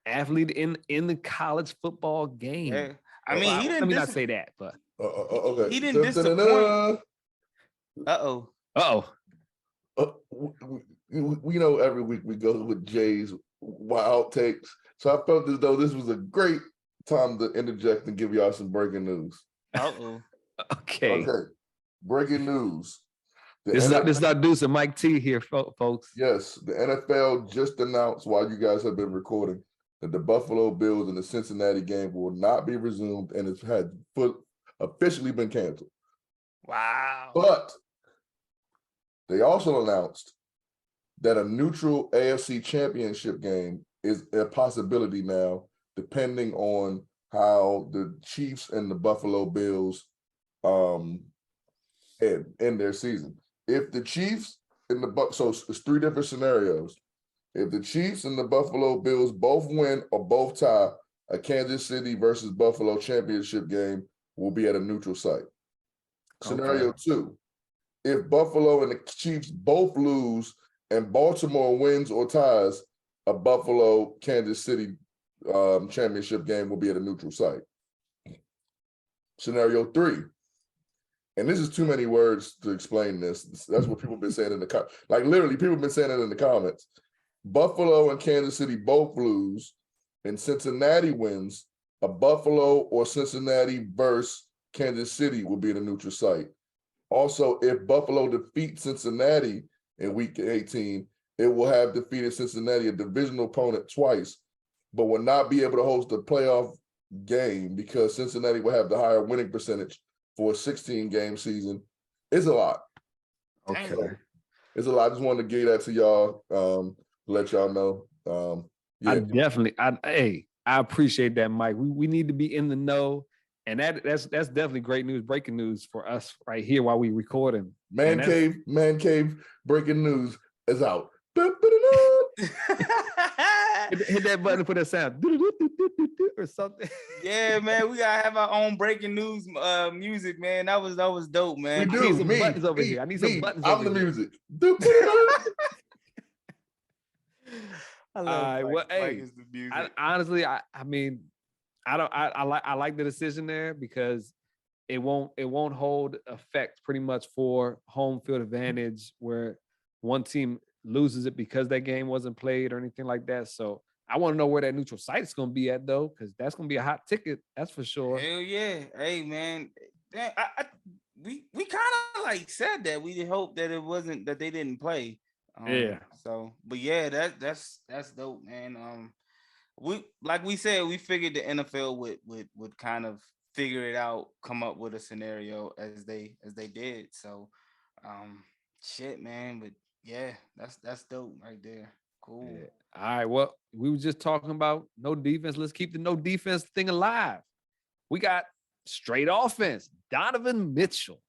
athlete in the college football game. Yeah. I mean, he didn't. Let me not say that, but okay. He didn't disappoint. We know every week we go with Jay's wild takes. So I felt as though this was a great time to interject and give y'all some breaking news. Okay. Breaking news. This is our Deuce and Mike T here, folks. Yes, the NFL just announced while you guys have been recording that the Buffalo Bills and the Cincinnati game will not be resumed and it's officially been canceled. Wow. But they also announced that a neutral AFC championship game is a possibility now, depending on how the Chiefs and the Buffalo Bills end their season. If the Chiefs and so it's three different scenarios. If the Chiefs and the Buffalo Bills both win or both tie, a Kansas City versus Buffalo championship game will be at a neutral site. Scenario 2, if Buffalo and the Chiefs both lose and Baltimore wins or ties, a Buffalo Kansas City championship game will be at a neutral site. Scenario 3, and this is too many words to explain this. That's what people have been saying in the comments. Like literally, people have been saying it in the comments. Buffalo and Kansas City both lose, and Cincinnati wins. A Buffalo or Cincinnati versus Kansas City will be at a neutral site. Also, if Buffalo defeats Cincinnati in week 18, it will have defeated Cincinnati, a divisional opponent, twice, but will not be able to host a playoff game because Cincinnati will have the higher winning percentage for a 16-game season. It's a lot. Okay. So, it's a lot. I just wanted to give that to y'all, let y'all know. I appreciate that, Mike. We need to be in the know. And that's definitely great news, breaking news for us right here while we recording. ManCave breaking news is out. Hit that button for that sound or something. Yeah, man, we gotta have our own breaking news music, man. That was dope, man. I need some buttons over here. I'm the music. I love Mike is the music. Honestly, I mean, I like the decision there because it won't hold effect pretty much for home field advantage where one team loses it because that game wasn't played or anything like that. So I want to know where that neutral site is going to be at though, because that's going to be a hot ticket. That's for sure. Hell yeah. Hey man, we kind of like said that we hope that it wasn't that they didn't play. So, but yeah, that's dope, man. We like we said, we figured the NFL would kind of figure it out, come up with a scenario as they did. So, shit, man. But yeah, that's dope right there. Cool. Yeah. All right. Well, we were just talking about no defense. Let's keep the no defense thing alive. We got straight offense. Donovan Mitchell.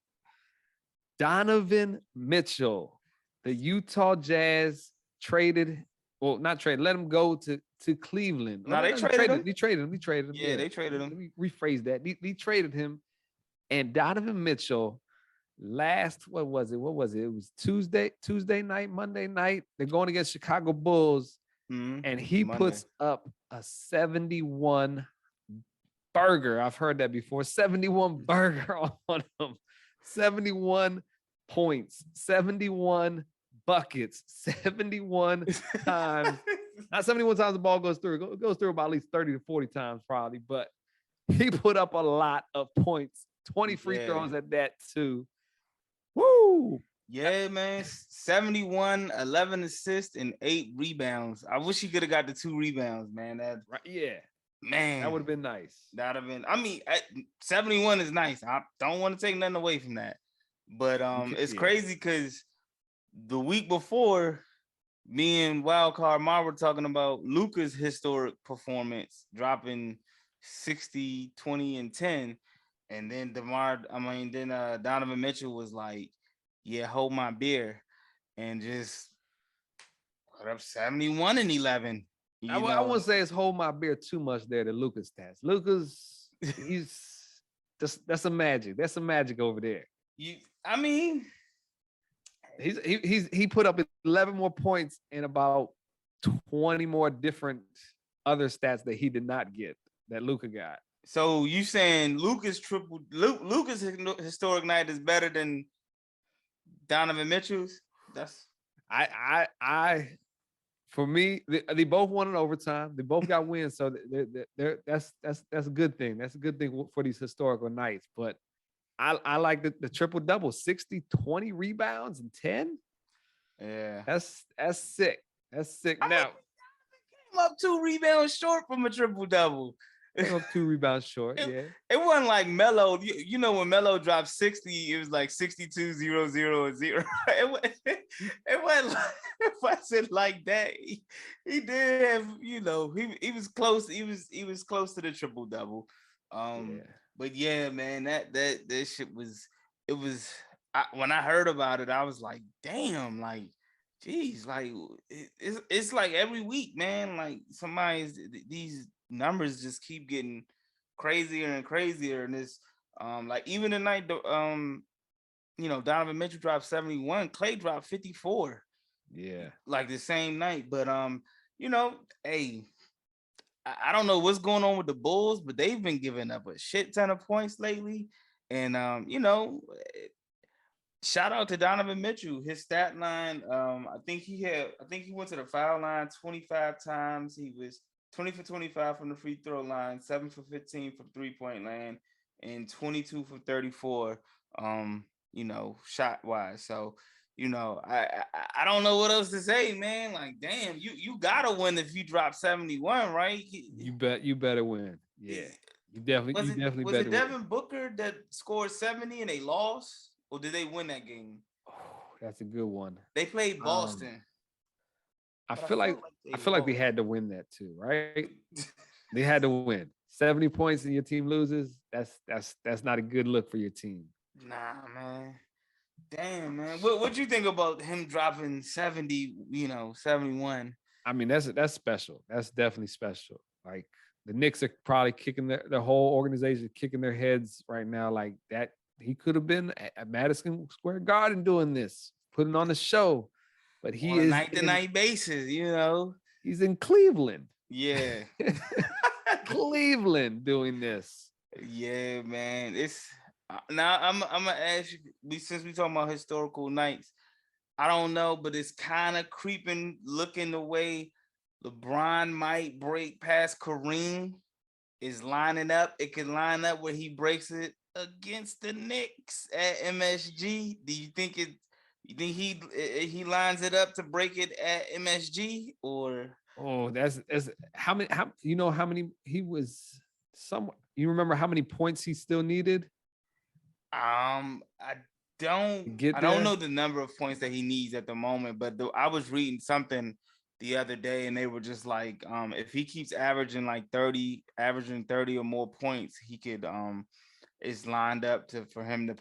The Utah Jazz traded. Well, not traded. Let him go to Cleveland. No, they traded him. They traded him. Yeah, they traded him. Let me rephrase that. They traded him. And Donovan Mitchell, what was it? It was Tuesday night, Monday night. They're going against Chicago Bulls. And he puts up a 71 burger. I've heard that before. 71 burger on him. 71 points, 71 buckets, 71 times Not 71 times the ball goes through. It goes through about at least 30 to 40 times probably, but he put up a lot of points. 20 free throws at that too. Woo! Yeah, man. 71, 11 assists, and 8 rebounds. I wish he could have got the 2 rebounds, man. Yeah. Man. That would have been nice. That'd have been, 71 is nice. I don't want to take nothing away from that. But it's crazy because the week before, me and Wildcard Ma were talking about Luka's historic performance, dropping 60, 20, and 10. And then Donovan Mitchell was like, yeah, hold my beer, and just put up 71 and 11. I wouldn't say it's hold my beer too much there to Luka's stats. Luka's, that's some magic. That's some magic over there. He put up 11 more points and about 20 more different other stats that he did not get that Luka got. So you saying Luka's historic night is better than Donovan Mitchell's? For me, they both won in overtime. They both got wins, so that's a good thing. That's a good thing for these historical nights. But I like the triple double, 60, 20 rebounds and 10. Yeah, that's sick. That's sick. Now came up 2 rebounds short from a triple double. Came up 2 rebounds short. It wasn't like Melo. You know when Melo dropped 60, it was like 62, 0, 0, and 0. It wasn't like that. He did have, he was close. He was close to the triple double. But yeah, man, that shit was. When I heard about it, I was like, damn, like, geez, like it's like every week, man. Like these numbers just keep getting crazier and crazier, and it's like even tonight, Donovan Mitchell dropped 71, Clay dropped 54. Yeah, like the same night. But hey, I don't know what's going on with the Bulls, but they've been giving up a shit ton of points lately, and shout out to Donovan Mitchell. His stat line, I think he went to the foul line 25 times. He was 20 for 25 from the free throw line, 7 for 15 from 3-point land, and 22 for 34, shot wise. So, I don't know what else to say, man. Like, damn, you gotta win if you drop 71, right? You better win. Yeah, you definitely better. Was it Devin Booker that scored 70 and they lost, or did they win that game? Oh, that's a good one. They played Boston. I feel like they had to win that too, right? They had to win. 70 points and your team loses. That's not a good look for your team. Nah, man. Damn, man. What you think about him dropping 70, 71? I mean, that's special. That's definitely special. Like the Knicks are probably kicking their whole organization kicking their heads right now. Like that, he could have been at Madison Square Garden doing this, putting on the show. But he on is night-to-night basis, He's in Cleveland. Yeah. Cleveland doing this. Yeah, man. It's now I'm gonna ask you, since we talking about historical nights, I don't know, but it's kind of looking the way LeBron might break past Kareem is lining up. It can line up where he breaks it against the Knicks at MSG. Do you think he lines it up to break it at MSG, or? Oh, that's how many he was you remember how many points he still needed? I don't know the number of points that he needs at the moment, but I was reading something the other day and they were just like, if he keeps averaging 30 or more points, he could it's lined up for him to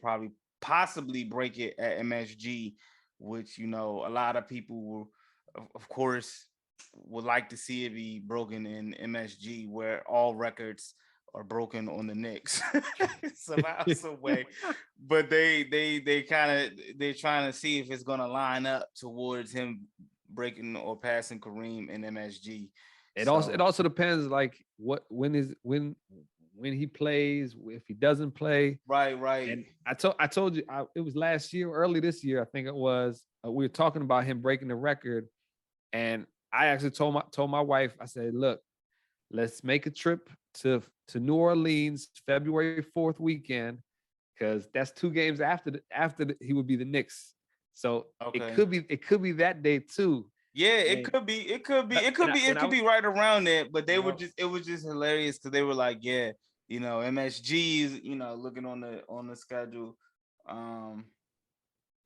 possibly break it at MSG, which a lot of people will, of course, would like to see it be broken in MSG, where all records are broken on the Knicks somehow, some way. But they're trying to see if it's gonna line up towards him breaking or passing Kareem in MSG. It also depends like when he plays, if he doesn't play. Right. And I told you it was last year, early this year, I think it was. We were talking about him breaking the record, and I actually told my wife, I said, look, let's make a trip to New Orleans February 4th weekend, because that's 2 games after he would be the Knicks. So Okay. it could be that day too. Yeah, And- it could be right around that. But they were it was just hilarious because they were like, yeah, you know, MSG is, you know, looking on the schedule.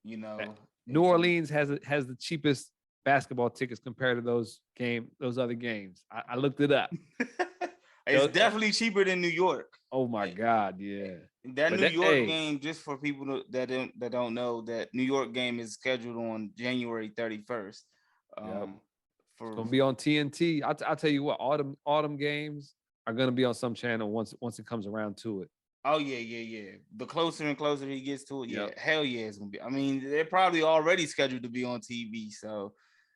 You know, New Orleans has the cheapest basketball tickets compared to those other games. I looked it up. It's definitely cheaper than New York. Oh my God, yeah. That New York game, just for people that don't know, that New York game is scheduled on January 31st. It's gonna be on TNT. I'll tell you what, autumn games are gonna be on some channel once it comes around to it. Oh yeah. The closer and closer he gets to it, hell yeah, it's gonna be. I mean, they're probably already scheduled to be on TV. So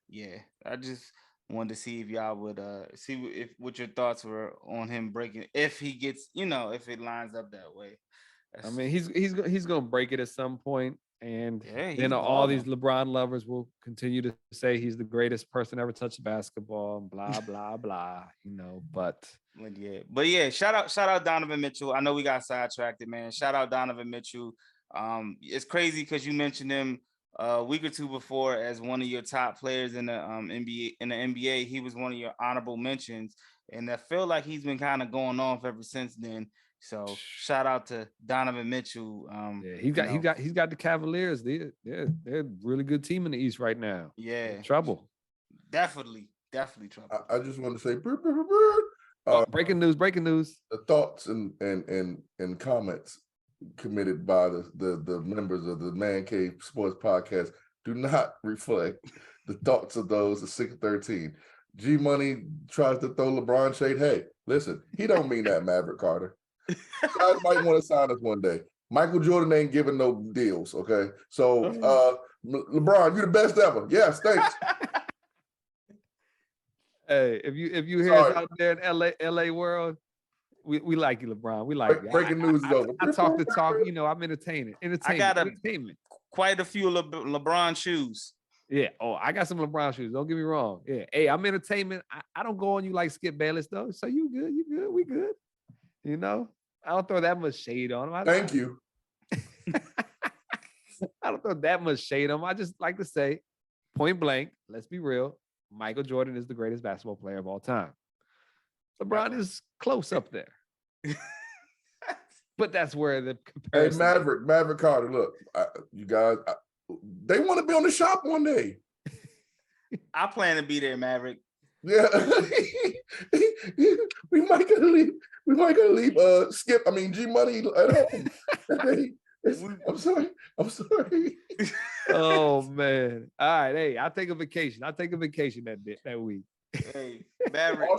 yeah, I just wanted to see if y'all would see what your thoughts were on him breaking, if he gets, you know, if it lines up that way. I mean, he's gonna break it at some point, and then all these LeBron lovers will continue to say he's the greatest person ever touched basketball, and blah blah blah. You know, but yeah. Shout out Donovan Mitchell. I know we got sidetracked, man. Shout out Donovan Mitchell. It's crazy because you mentioned him a week or two before as one of your top players in the NBA. In the NBA, he was one of your honorable mentions, and I feel like he's been kind of going off ever since then. So shout out to Donovan Mitchell. He's got the Cavaliers. They're a really good team in the East right now. Yeah, trouble. Definitely trouble. I just want to say, breaking news. The thoughts and comments committed by the members of the ManCave Sports Podcast do not reflect the thoughts of those of 613. G Money tries to throw LeBron shade. Hey, listen, he don't mean that, Maverick Carter. Guys might want to sign us one day. Michael Jordan ain't giving no deals, okay? So LeBron, you're the best ever. Yes, thanks. Hey, if you hear us out there in LA world, we like you, LeBron. We like you. Breaking news is over. I talk the talk, you know, I'm entertaining. I got entertainment. Quite a few LeBron shoes. Yeah. Oh, I got some LeBron shoes. Don't get me wrong. Yeah. Hey, I'm entertainment. I don't go on you like Skip Bayless though. So you good. We good. You know, I don't throw that much shade on him. Thank you. I don't throw that much shade on him. I just like to say, point blank, let's be real. Michael Jordan is the greatest basketball player of all time. LeBron is close up there. But that's where the comparison. Hey, Maverick Carter, look, you guys, they want to be on the shop one day. I plan to be there, Maverick. Yeah. we might gotta leave Skip, G Money at home. I'm sorry. Oh man. All right. Hey, I'll take a vacation. that week. Hey, Maverick.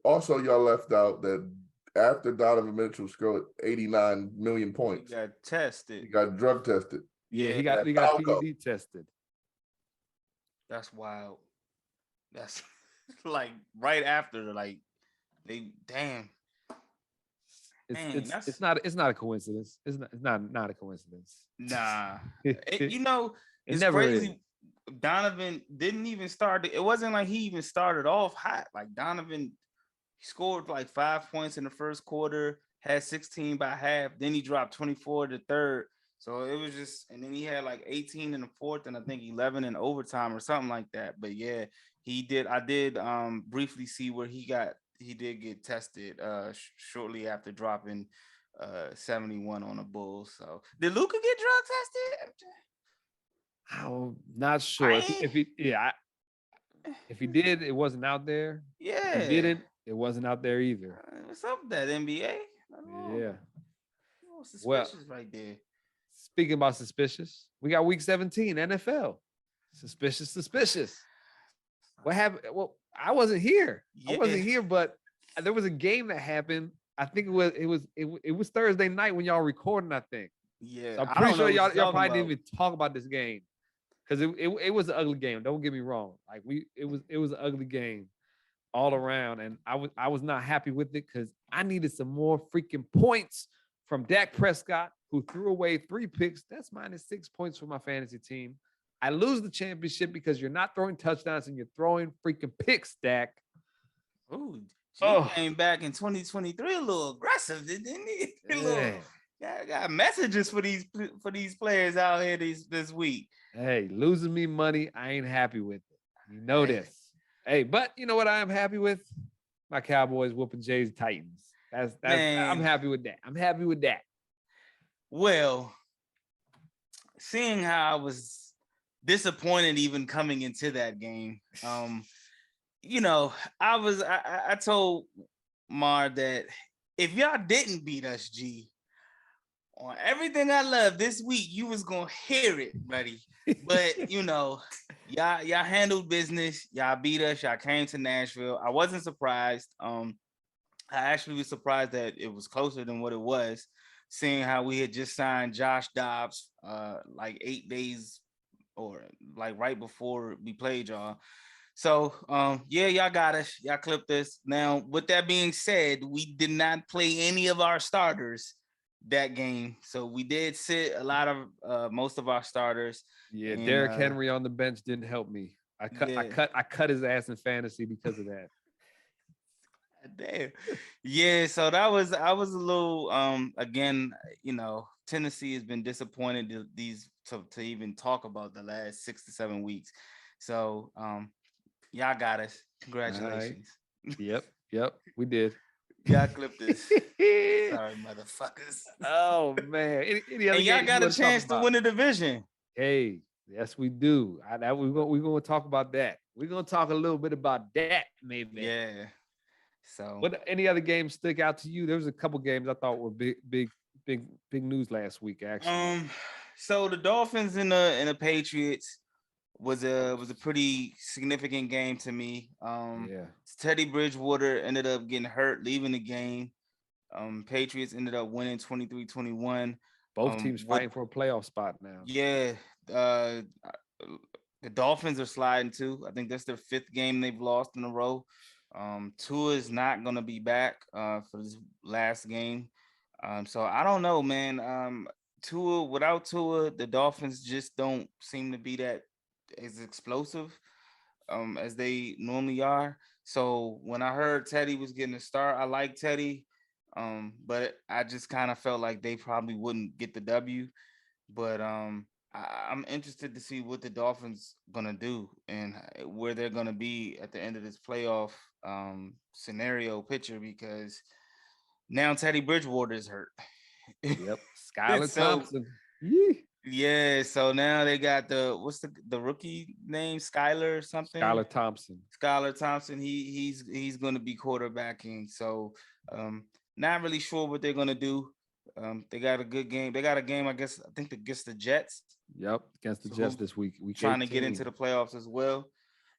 Also, y'all left out that after Donovan Mitchell scored 89 million points, he got tested. He got drug tested. Yeah, he got PED tested. That's wild. That's like right after, like they damn. It's not a coincidence. It's not a coincidence. Nah. You know, it's never crazy. Is. Donovan didn't even start. It wasn't like he even started off hot. Like Donovan scored like 5 points in the first quarter, had 16 by half. Then he dropped 24 to third. So it was just, and then he had like 18 in the fourth, and I think 11 in overtime or something like that. But yeah, he did. I did briefly see where he did get tested shortly after dropping 71 on the Bulls. So did Luka get drug tested? I'm not sure. If he did, it wasn't out there. Yeah. If he didn't, it wasn't out there either. What's up with that, NBA? Yeah. Suspicious right there. Speaking about suspicious, we got week 17 NFL. Suspicious. What happened? Well, I wasn't here. Yeah. I wasn't here, but there was a game that happened. I think it was Thursday night when y'all recording, I think. Yeah. So I'm pretty sure y'all probably didn't even talk about this game. Because it was an ugly game. Don't get me wrong. Like it was an ugly game all around. And I was not happy with it because I needed some more freaking points from Dak Prescott, who threw away 3 picks. That's -6 points for my fantasy team. I lose the championship because you're not throwing touchdowns and you're throwing freaking picks, Dak. Ooh, G Oh. came back in 2023 a little aggressive, didn't he? Got messages for these players out here this week. Hey, losing me money, I ain't happy with it. You know this. Hey, but you know what I am happy with? My Cowboys whooping Jay's Titans. That's I'm happy with that. I'm happy with that. Well, seeing how I was disappointed even coming into that game, you know, I told Mar that if y'all didn't beat us, G, on everything I love this week, you was gonna hear it, buddy. But you know, y'all handled business. Y'all beat us. Y'all came to Nashville. I wasn't surprised. I actually was surprised that it was closer than what it was, seeing how we had just signed Josh Dobbs like 8 days or like right before we played y'all. So yeah, y'all got us. Y'all clipped us. Now, with that being said, we did not play any of our starters that game. So we did sit a lot of most of our starters. Yeah, and Derrick Henry on the bench didn't help me. I cut his ass in fantasy because of that. Damn. Yeah, so I was a little again, you know, Tennessee has been disappointed to even talk about the last 6 to 7 weeks. So y'all got us. Congratulations. Right. Yep, we did. Y'all clipped this. Sorry, motherfuckers. Oh man. Any other and y'all got a chance to win the division. Hey, yes, we do. We're gonna talk about that. We're gonna talk a little bit about that, maybe. Yeah. So what any other games stick out to you? There was a couple games I thought were big news last week, actually. So the Dolphins and the Patriots was a pretty significant game to me. Teddy Bridgewater ended up getting hurt, leaving the game. Patriots ended up winning 23-21. Both teams fighting for a playoff spot now. Yeah. The Dolphins are sliding too. I think that's their 5th game they've lost in a row. Tua is not going to be back for this last game. So I don't know, man. Without Tua, the Dolphins just don't seem to be that as explosive as they normally are. So when I heard Teddy was getting a start, I like Teddy. But I just kind of felt like they probably wouldn't get the W. But I'm interested to see what the Dolphins gonna do and where they're gonna be at the end of this playoff scenario picture, because now Teddy Bridgewater is hurt. Yep, Skylar Thompson. Yeah, so now they got what's the rookie name? Skylar something. Skylar Thompson. He's gonna be quarterbacking. So not really sure what they're gonna do. They got a good game. They got a game, I think against the Jets. Yep, against the Jets this week. We trying to get into the playoffs as well.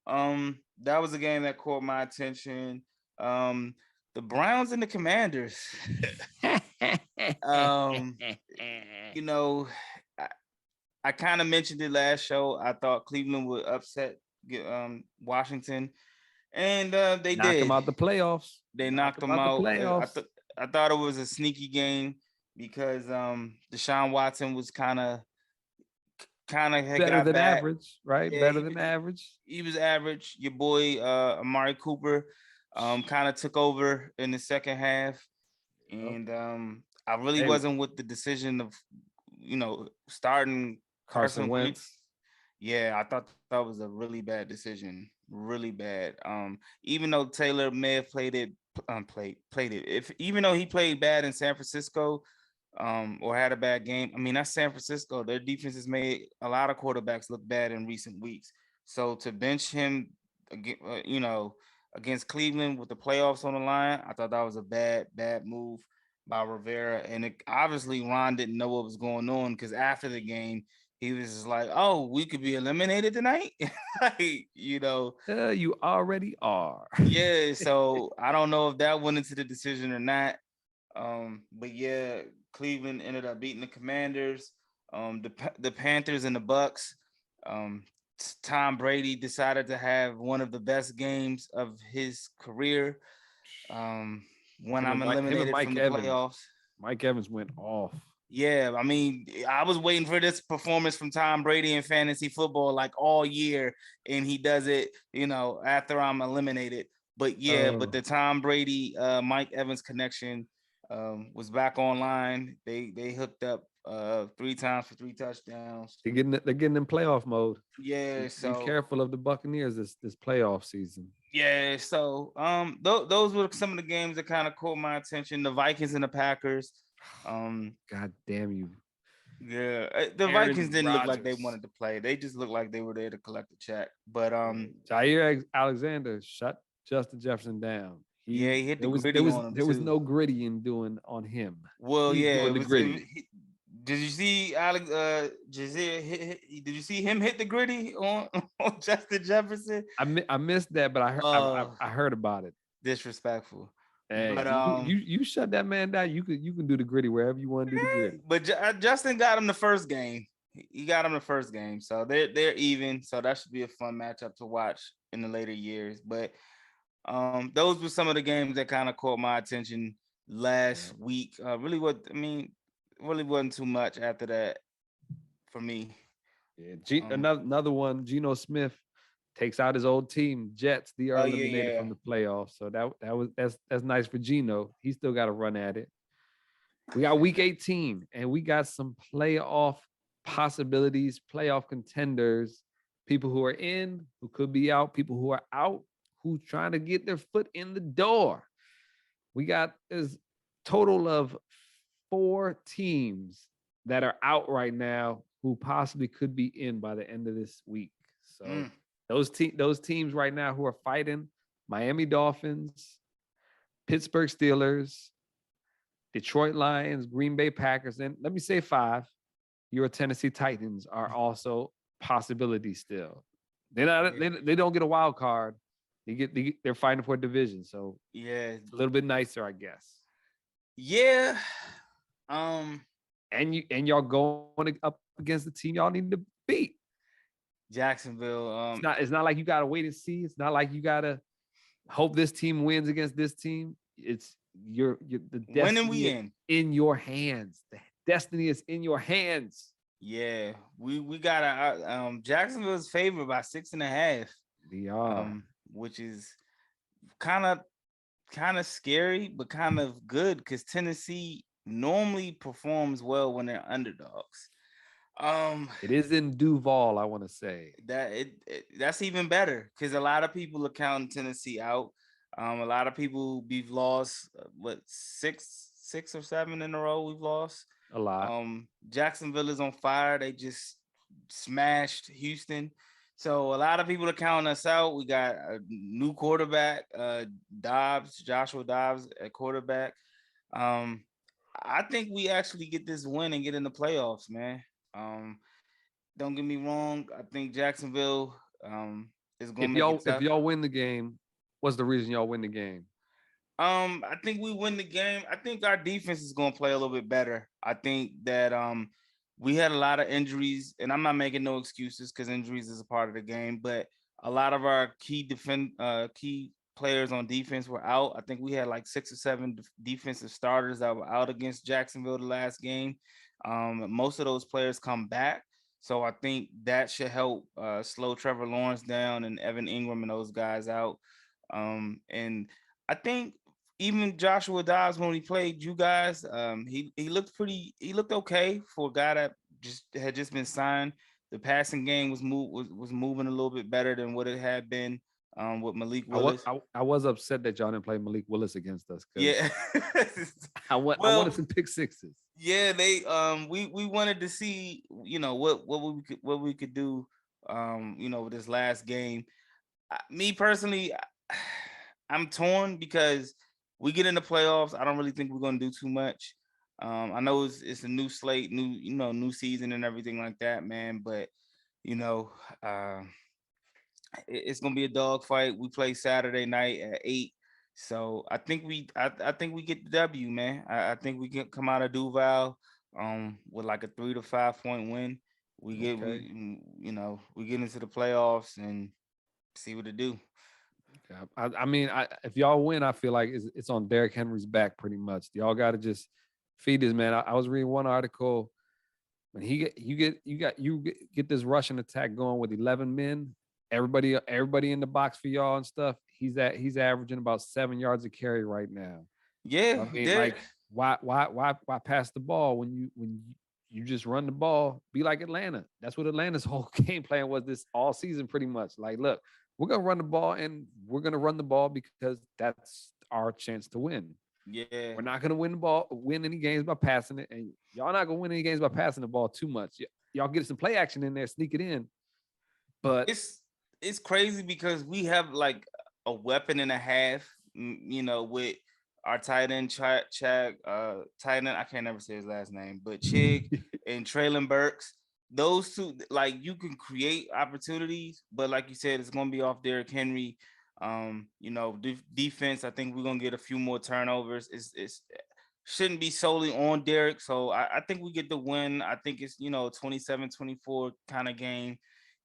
That was a game that caught my attention. The Browns and the Commanders. You know, I kind of mentioned it last show. I thought Cleveland would upset Washington, and they knocked did. Them out the playoffs. They knocked them out. I thought it was a sneaky game because Deshaun Watson was kind of better than average, right? Yeah, better than average. He was average. Your boy Amari Cooper kind of took over in the second half, and I really wasn't with the decision of starting Carson Wentz. Yeah, I thought that was a really bad decision. Really bad. Even though Taylor may have played it. Even though he played bad in San Francisco, or had a bad game. I mean, that's San Francisco. Their defense has made a lot of quarterbacks look bad in recent weeks. So to bench him, against Cleveland with the playoffs on the line, I thought that was a bad move by Rivera. And obviously Ron didn't know what was going on, because after the game, he was just like, "Oh, we could be eliminated tonight." You already are. Yeah, so I don't know if that went into the decision or not. But yeah, Cleveland ended up beating the Commanders. The Panthers and the Bucks. Tom Brady decided to have one of the best games of his career. When I'm eliminated from the playoffs. Mike Evans went off. Yeah, I mean, I was waiting for this performance from Tom Brady in fantasy football like all year, and he does it, after I'm eliminated. But yeah, but the Tom Brady Mike Evans connection was back online. They hooked up 3 times for 3 touchdowns. They're getting in playoff mode. Yeah, Be careful of the Buccaneers this playoff season. Yeah, so those were some of the games that kind of caught my attention. The Vikings and the Packers. God damn you. Yeah, the Aaron Vikings didn't look like they Rodgers. wanted to play. They just looked like they were there to collect a check. But Jair Alexander shut Justin Jefferson down. he hit the there was gritty on him there was too. no gritty in doing on him. Well, He's yeah, doing the gritty. Did you see Alex Jazier did you see him hit the gritty on Justin Jefferson? I missed that, but I heard about it. Disrespectful. Hey, but you shut that man down. You can do the gritty wherever you want to do the gritty. But Justin got him the first game. He got him the first game, so they're even. So that should be a fun matchup to watch in the later years. But those were some of the games that kind of caught my attention last week. Really wasn't too much after that for me. Yeah, another one. Geno Smith takes out his old team, Jets. They are eliminated from the playoffs. So that's nice for Geno. He still got to run at it. We got week 18, and we got some playoff possibilities, playoff contenders, people who are in, who could be out, people who are out, who's trying to get their foot in the door. We got this total of 4 teams that are out right now who possibly could be in by the end of this week. So those teams right now who are fighting: Miami Dolphins, Pittsburgh Steelers, Detroit Lions, Green Bay Packers, and let me say 5. Your Tennessee Titans are also possibilities still. They don't get a wild card. They're fighting for a division. So yeah, a little bit nicer, I guess. Yeah. And y'all going up against the team y'all need to beat. Jacksonville. It's not like you gotta wait and see. It's not like you gotta hope this team wins against this team. It's the destiny. When are we in your hands? The destiny is in your hands. Yeah, we got Jacksonville's favored by 6.5. They are, which is kind of scary, but kind of good because Tennessee normally performs well when they're underdogs. It is in Duval, I want to say that's even better because a lot of people are counting Tennessee out. A lot of people we've lost 6 or 7 in a row. We've lost a lot. Jacksonville is on fire. They just smashed Houston. So a lot of people are counting us out. We got a new quarterback, Joshua Dobbs at quarterback. I think we actually get this win and get in the playoffs, man. Don't get me wrong. I think Jacksonville is going to make it tough. If y'all win the game, what's the reason y'all win the game? I think we win the game. I think our defense is going to play a little bit better. I think that we had a lot of injuries, and I'm not making no excuses because injuries is a part of the game, but a lot of our key players on defense were out. I think we had like 6 or 7 defensive starters that were out against Jacksonville the last game. Most of those players come back. So I think that should help slow Trevor Lawrence down and Evan Ingram and those guys out. And I think even Joshua Dobbs, when he played you guys, he looked okay for a guy that had just been signed. The passing game was moving a little bit better than what it had been with Malik Willis. I was upset that y'all didn't play Malik Willis against us. Yeah, I wanted some pick sixes. Yeah, they we wanted to see what we could do with this last game. Me personally, I'm torn because we get in the playoffs. I don't really think we're gonna do too much. I know it's a new slate, new season and everything like that, man. But it's gonna be a dog fight. We play Saturday night at 8. So I think we get the W, man. I think we can come out of Duval with like a 3 to 5 point win. We get into the playoffs and see what to do. I mean, if y'all win, I feel like it's on Derrick Henry's back pretty much. Y'all got to just feed this man. I was reading one article when you get this Russian attack going with 11 men. Everybody in the box for y'all and stuff. He's averaging about 7 yards a carry right now. Yeah, I mean, like, why pass the ball when you just run the ball? Be like Atlanta. That's what Atlanta's whole game plan was this all season, pretty much. Like, look, we're gonna run the ball and we're gonna run the ball because that's our chance to win. yeah. We're not gonna win any games by passing it, and y'all not gonna win any games by passing the ball too much. Y'all get some play action in there, sneak it in. But It's crazy because we have like a weapon and a half, you know, with our tight end Chag, tight end, I can't never say his last name, but Chig and Traylon Burks. Those two, like, you can create opportunities, but like you said, it's gonna be off Derrick Henry. You know, defense, I think we're gonna get a few more turnovers. It's shouldn't be solely on Derrick. So I think we get the win. I think it's, you know, 27-24 kind of game.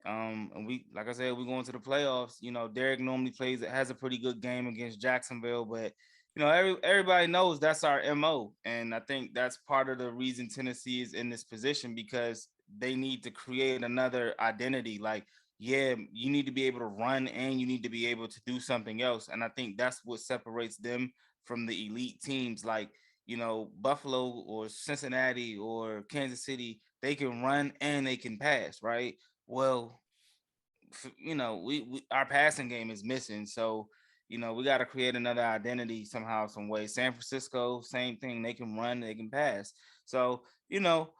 And we, like I said, we're going to the playoffs. You know, Derrick normally has a pretty good game against Jacksonville, but you know, everybody knows that's our MO. And I think that's part of the reason Tennessee is in this position, because they need to create another identity. Like, yeah, you need to be able to run and you need to be able to do something else. And I think that's what separates them from the elite teams like, you know, Buffalo or Cincinnati or Kansas City. They can run and they can pass, right? Well, you know, we our passing game is missing. So, you know, we got to create another identity somehow, some way. San Francisco, same thing. They can run, they can pass. So, you know,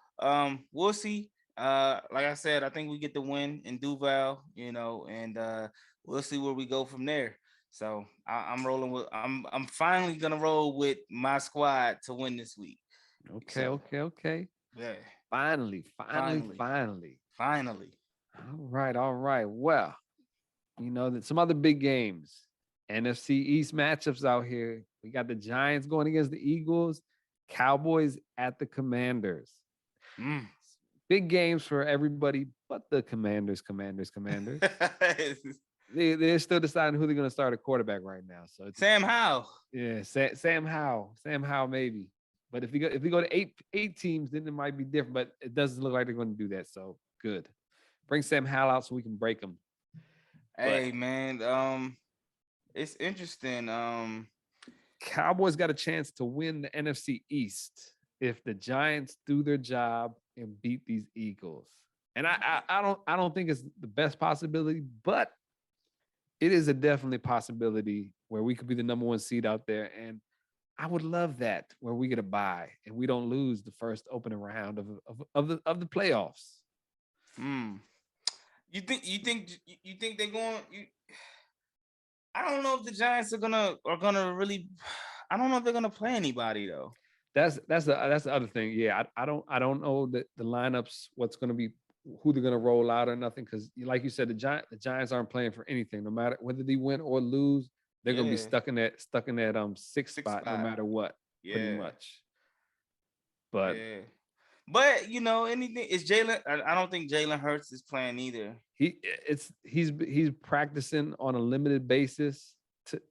we'll see. Like I said, I think we get the win in Duval, you know, and we'll see where we go from there. So I'm rolling with I'm finally gonna roll with my squad to win this week. okay, So okay. yeah, Finally. finally. All right. Well, you know, that some other big games, NFC East matchups out here. We got the Giants going against the Eagles, Cowboys at the Commanders. Mm. Big games for everybody, but the Commanders. They're still deciding who they're going to start at quarterback right now. So Sam Howell. Yeah, Sam Howell maybe. But if we go to eight teams, then it might be different. But it doesn't look like they're going to do that. So good. Bring Sam Howell out so we can break him. Hey man, it's interesting. Cowboys got a chance to win the NFC East if the Giants do their job and beat these Eagles. And I don't think it's the best possibility, but it is a definitely possibility where we could be the number one seed out there. And I would love that, where we get a bye and we don't lose the first opening round of the playoffs. You think they're going? I don't know if the Giants are gonna really. I don't know if they're gonna play anybody though. That's the other thing. Yeah, I don't know the lineups, what's going to be, who they're going to roll out or nothing, because like you said, the Giants aren't playing for anything. No matter whether they win or lose, they're going to be stuck in that sixth spot no matter what, pretty much. But but you know, anything is Jalen. I don't think Jalen Hurts is playing either. He's practicing on a limited basis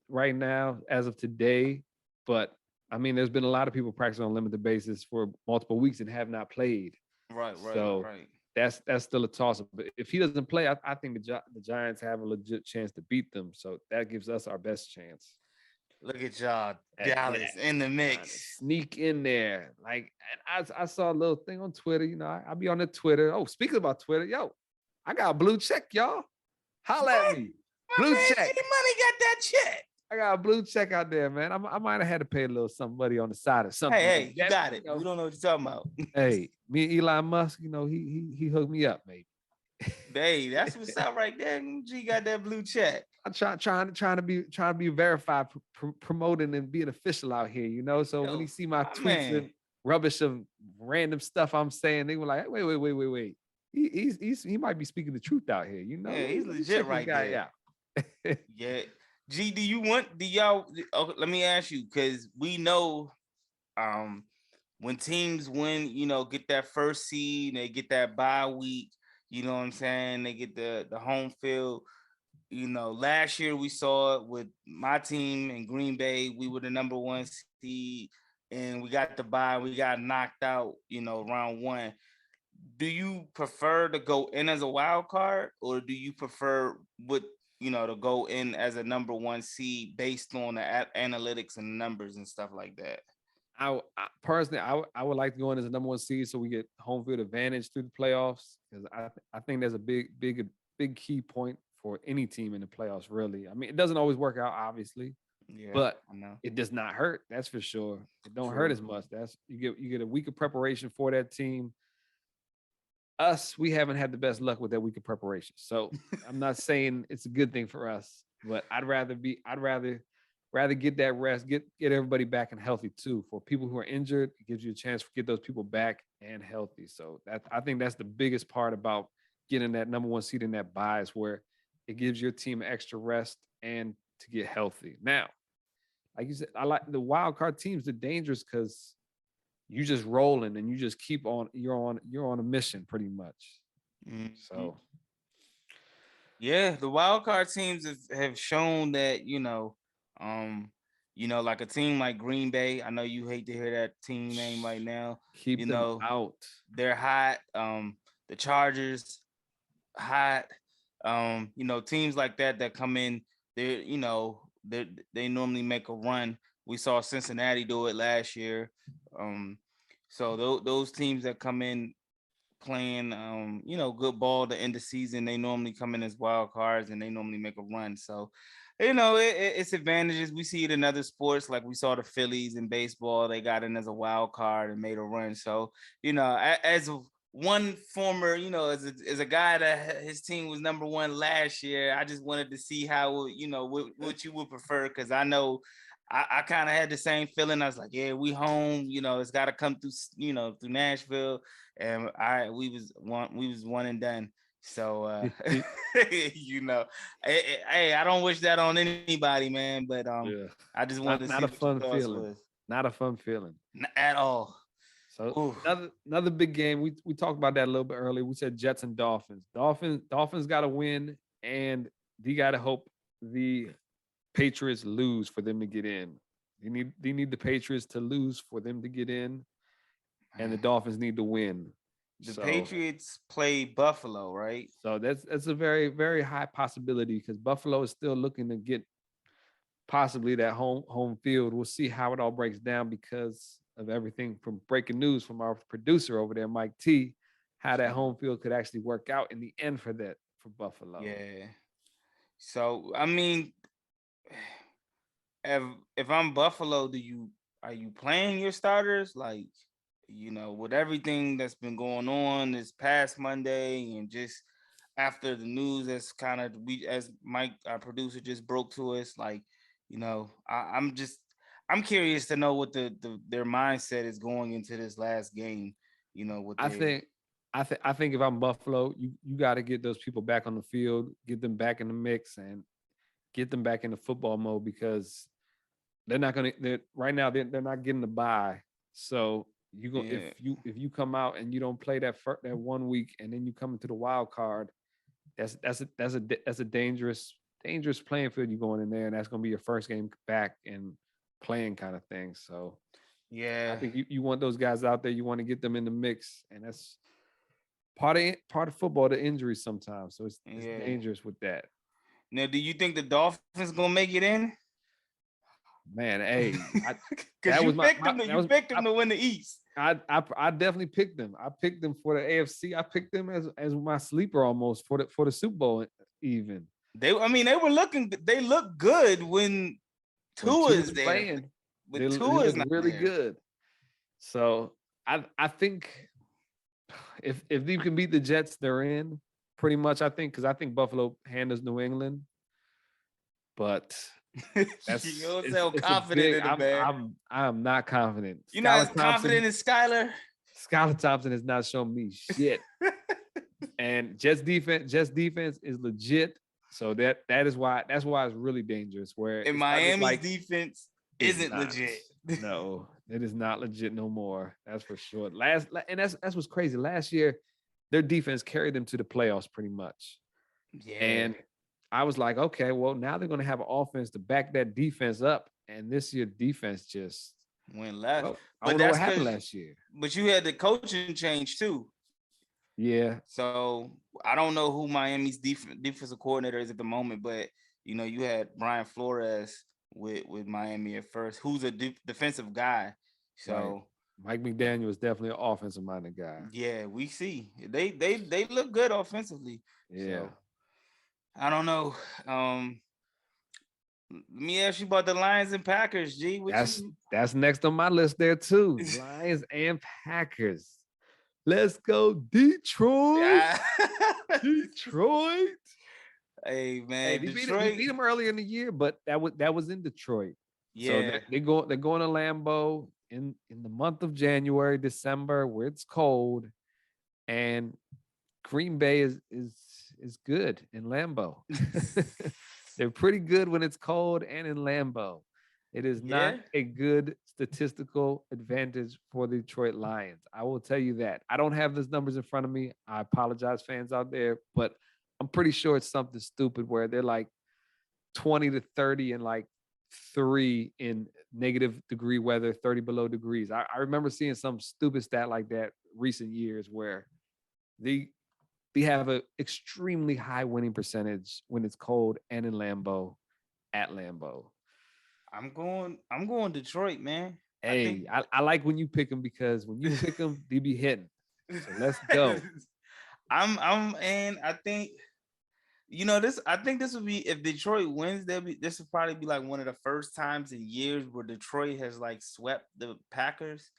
right now as of today, but I mean, there's been a lot of people practicing on a limited basis for multiple weeks and have not played. Right. So that's still a toss-up. But if he doesn't play, I think the Giants have a legit chance to beat them. So that gives us our best chance. Look at y'all, Dallas in the mix. Sneak in there. Like, and I saw a little thing on Twitter. You know, I'll be on the Twitter. Oh, speaking about Twitter, yo, I got a blue check, y'all. Holla at me. Blue check. Any money got that check? I got a blue check out there, man. I might have had to pay a little somebody on the side or something. Hey, you got it. We don't know what you're talking about. Hey, me and Elon Musk, you know, he hooked me up, maybe. Hey, that's what's up right there. G got that blue check. I'm trying to be verified, promoting and being official out here, you know. So when he see my tweets and rubbish of random stuff I'm saying, they were like, wait. He might be speaking the truth out here, you know. Yeah, he's legit right there. Yeah. G, do y'all? Okay, let me ask you, because we know, when teams win, you know, get that first seed, they get that bye week. You know what I'm saying? They get the home field. You know, last year we saw it with my team in Green Bay. We were the number one seed. and we got the bye. We got knocked out, round one. Do you prefer to go in as a wild card, or do you prefer to go in as a number one seed based on the analytics and numbers and stuff like that? I personally, I would like to go in as a number one seed so we get home field advantage through the playoffs, because I think there's a big key point for any team in the playoffs. Really, I mean, it doesn't always work out, obviously, Yeah, but I know. it does not hurt. That's for sure. It don't hurt True. as much. That's you get a week of preparation for that team. We haven't had the best luck with that week of preparation. So I'm not saying it's a good thing for us, but I'd rather get that rest, get everybody back and healthy too. For people who are injured, it gives you a chance to get those people back and healthy. So I think that's the biggest part about getting that number one seed in that bye, is where it gives your team extra rest and to get healthy. Now, like you said, I like the wild card teams. They're dangerous because you just rolling and you just keep on. You're on a mission pretty much. Mhm. So Yeah, the wild card teams have shown that, like a team like Green Bay. I know you hate to hear that team name right now. keep them out. They're hot. The Chargers, hot. Teams like that come in, they normally make a run. We saw Cincinnati do it last year. So those teams that come in playing good ball to end the season, they normally come in as wild cards and they normally make a run. So it's advantages. We see it in other sports, like we saw the Phillies in baseball. They got in as a wild card and made a run. So as one former, as a guy that his team was number one last year, I just wanted to see how what you would prefer, because I know I kind of had the same feeling. I was like, yeah, we home. It's got to come through, through Nashville, and we was one and done. So hey, I don't wish that on anybody, man. But Yeah. I just wanted to see Not a what your fun thoughts feeling. was. Not a fun feeling. At all. So Oof. another big game. We talked about that a little bit earlier. We said Jets and Dolphins. Dolphins got to win, and they got to hope the Patriots lose for them to get in. They need the Patriots to lose for them to get in, and the Dolphins need to win. The So, Patriots play Buffalo, right? So that's a very, very high possibility, because Buffalo is still looking to get possibly that home field. We'll see how it all breaks down, because of everything from breaking news from our producer over there, Mike T, how that home field could actually work out in the end for Buffalo. Yeah. So I mean, if I'm Buffalo, are you playing your starters? Like, with everything that's been going on this past Monday, and just after the news that's kind of, as Mike, our producer, just broke to us, like, I'm curious to know what their mindset is going into this last game. What I they think I think if I'm Buffalo, you got to get those people back on the field, get them back in the mix, and get them back into football mode, because they're not going to. Right now, they're not getting the bye. So if you come out and you don't play that 1 week, and then you come into the wild card, that's a dangerous playing field you going in there, and that's going to be your first game back and playing kind of thing. So I think you want those guys out there. You want to get them in the mix, and that's part of football. The injuries sometimes, so it's dangerous with that. Now, do you think the Dolphins gonna make it in? Man, hey, because you picked them to win the East. I definitely picked them. I picked them for the AFC. I picked them as my sleeper almost for the Super Bowl even. They look good when Tua is there. Playing. They look really good. So I think if they can beat the Jets, they're in pretty much. I think, because I think Buffalo handles New England, but that's you don't sound confident in it, man. I'm not confident. You're not as confident as Skylar. Skylar Thompson has not shown me shit. And Jets defense is legit. So that's why it's really dangerous. Where in Miami's defense isn't legit. No, it is not legit no more. That's for sure. And that's what's crazy. Last year, their defense carried them to the playoffs pretty much. Yeah. And I was like, okay, well, now they're going to have an offense to back that defense up. And this year, defense just Went left. Well, I But don't know what that's happened because last year. but you had the coaching change too. Yeah. So I don't know who Miami's defensive coordinator is at the moment, but you had Brian Flores with Miami at first, who's a defensive guy. So Right. Mike McDaniel is definitely an offensive minded guy. yeah, we see they look good offensively. Yeah. So I don't know. Let me ask you about the Lions and Packers, G. That's next on my list there too. Lions and Packers. Let's go, Detroit. Detroit. Hey Hey, man, we Detroit. beat them earlier in the year, but that was in Detroit. So Yeah. they're going to Lambeau in the month of January, December, where it's cold, and Green Bay is good in Lambeau. They're pretty good when it's cold and in Lambeau. It is not a good statistical advantage for the Detroit Lions. I will tell you that. I don't have those numbers in front of me. I apologize, fans out there, but I'm pretty sure it's something stupid where they're like 20 to 30 and like 3 in negative degree weather, 30 below degrees. I remember seeing some stupid stat like that recent years where they have an extremely high winning percentage when it's cold and in Lambeau at Lambeau. I'm going Detroit, man. Hey, I like when you pick them because when you pick them, they be hitting. So let's go. And I think this. I think this would be, if Detroit wins, this would probably be like one of the first times in years where Detroit has like swept the Packers.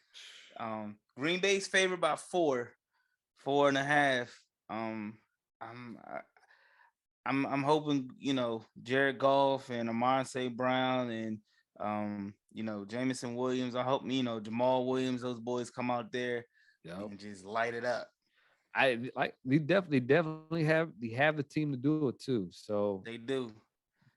Green Bay's favored by 4.5. I'm hoping Jared Goff and Amon St. Brown and Jamison Williams. I hope Jamal Williams, those boys come out there and just light it up. I like they definitely have the team to do it too. So they do.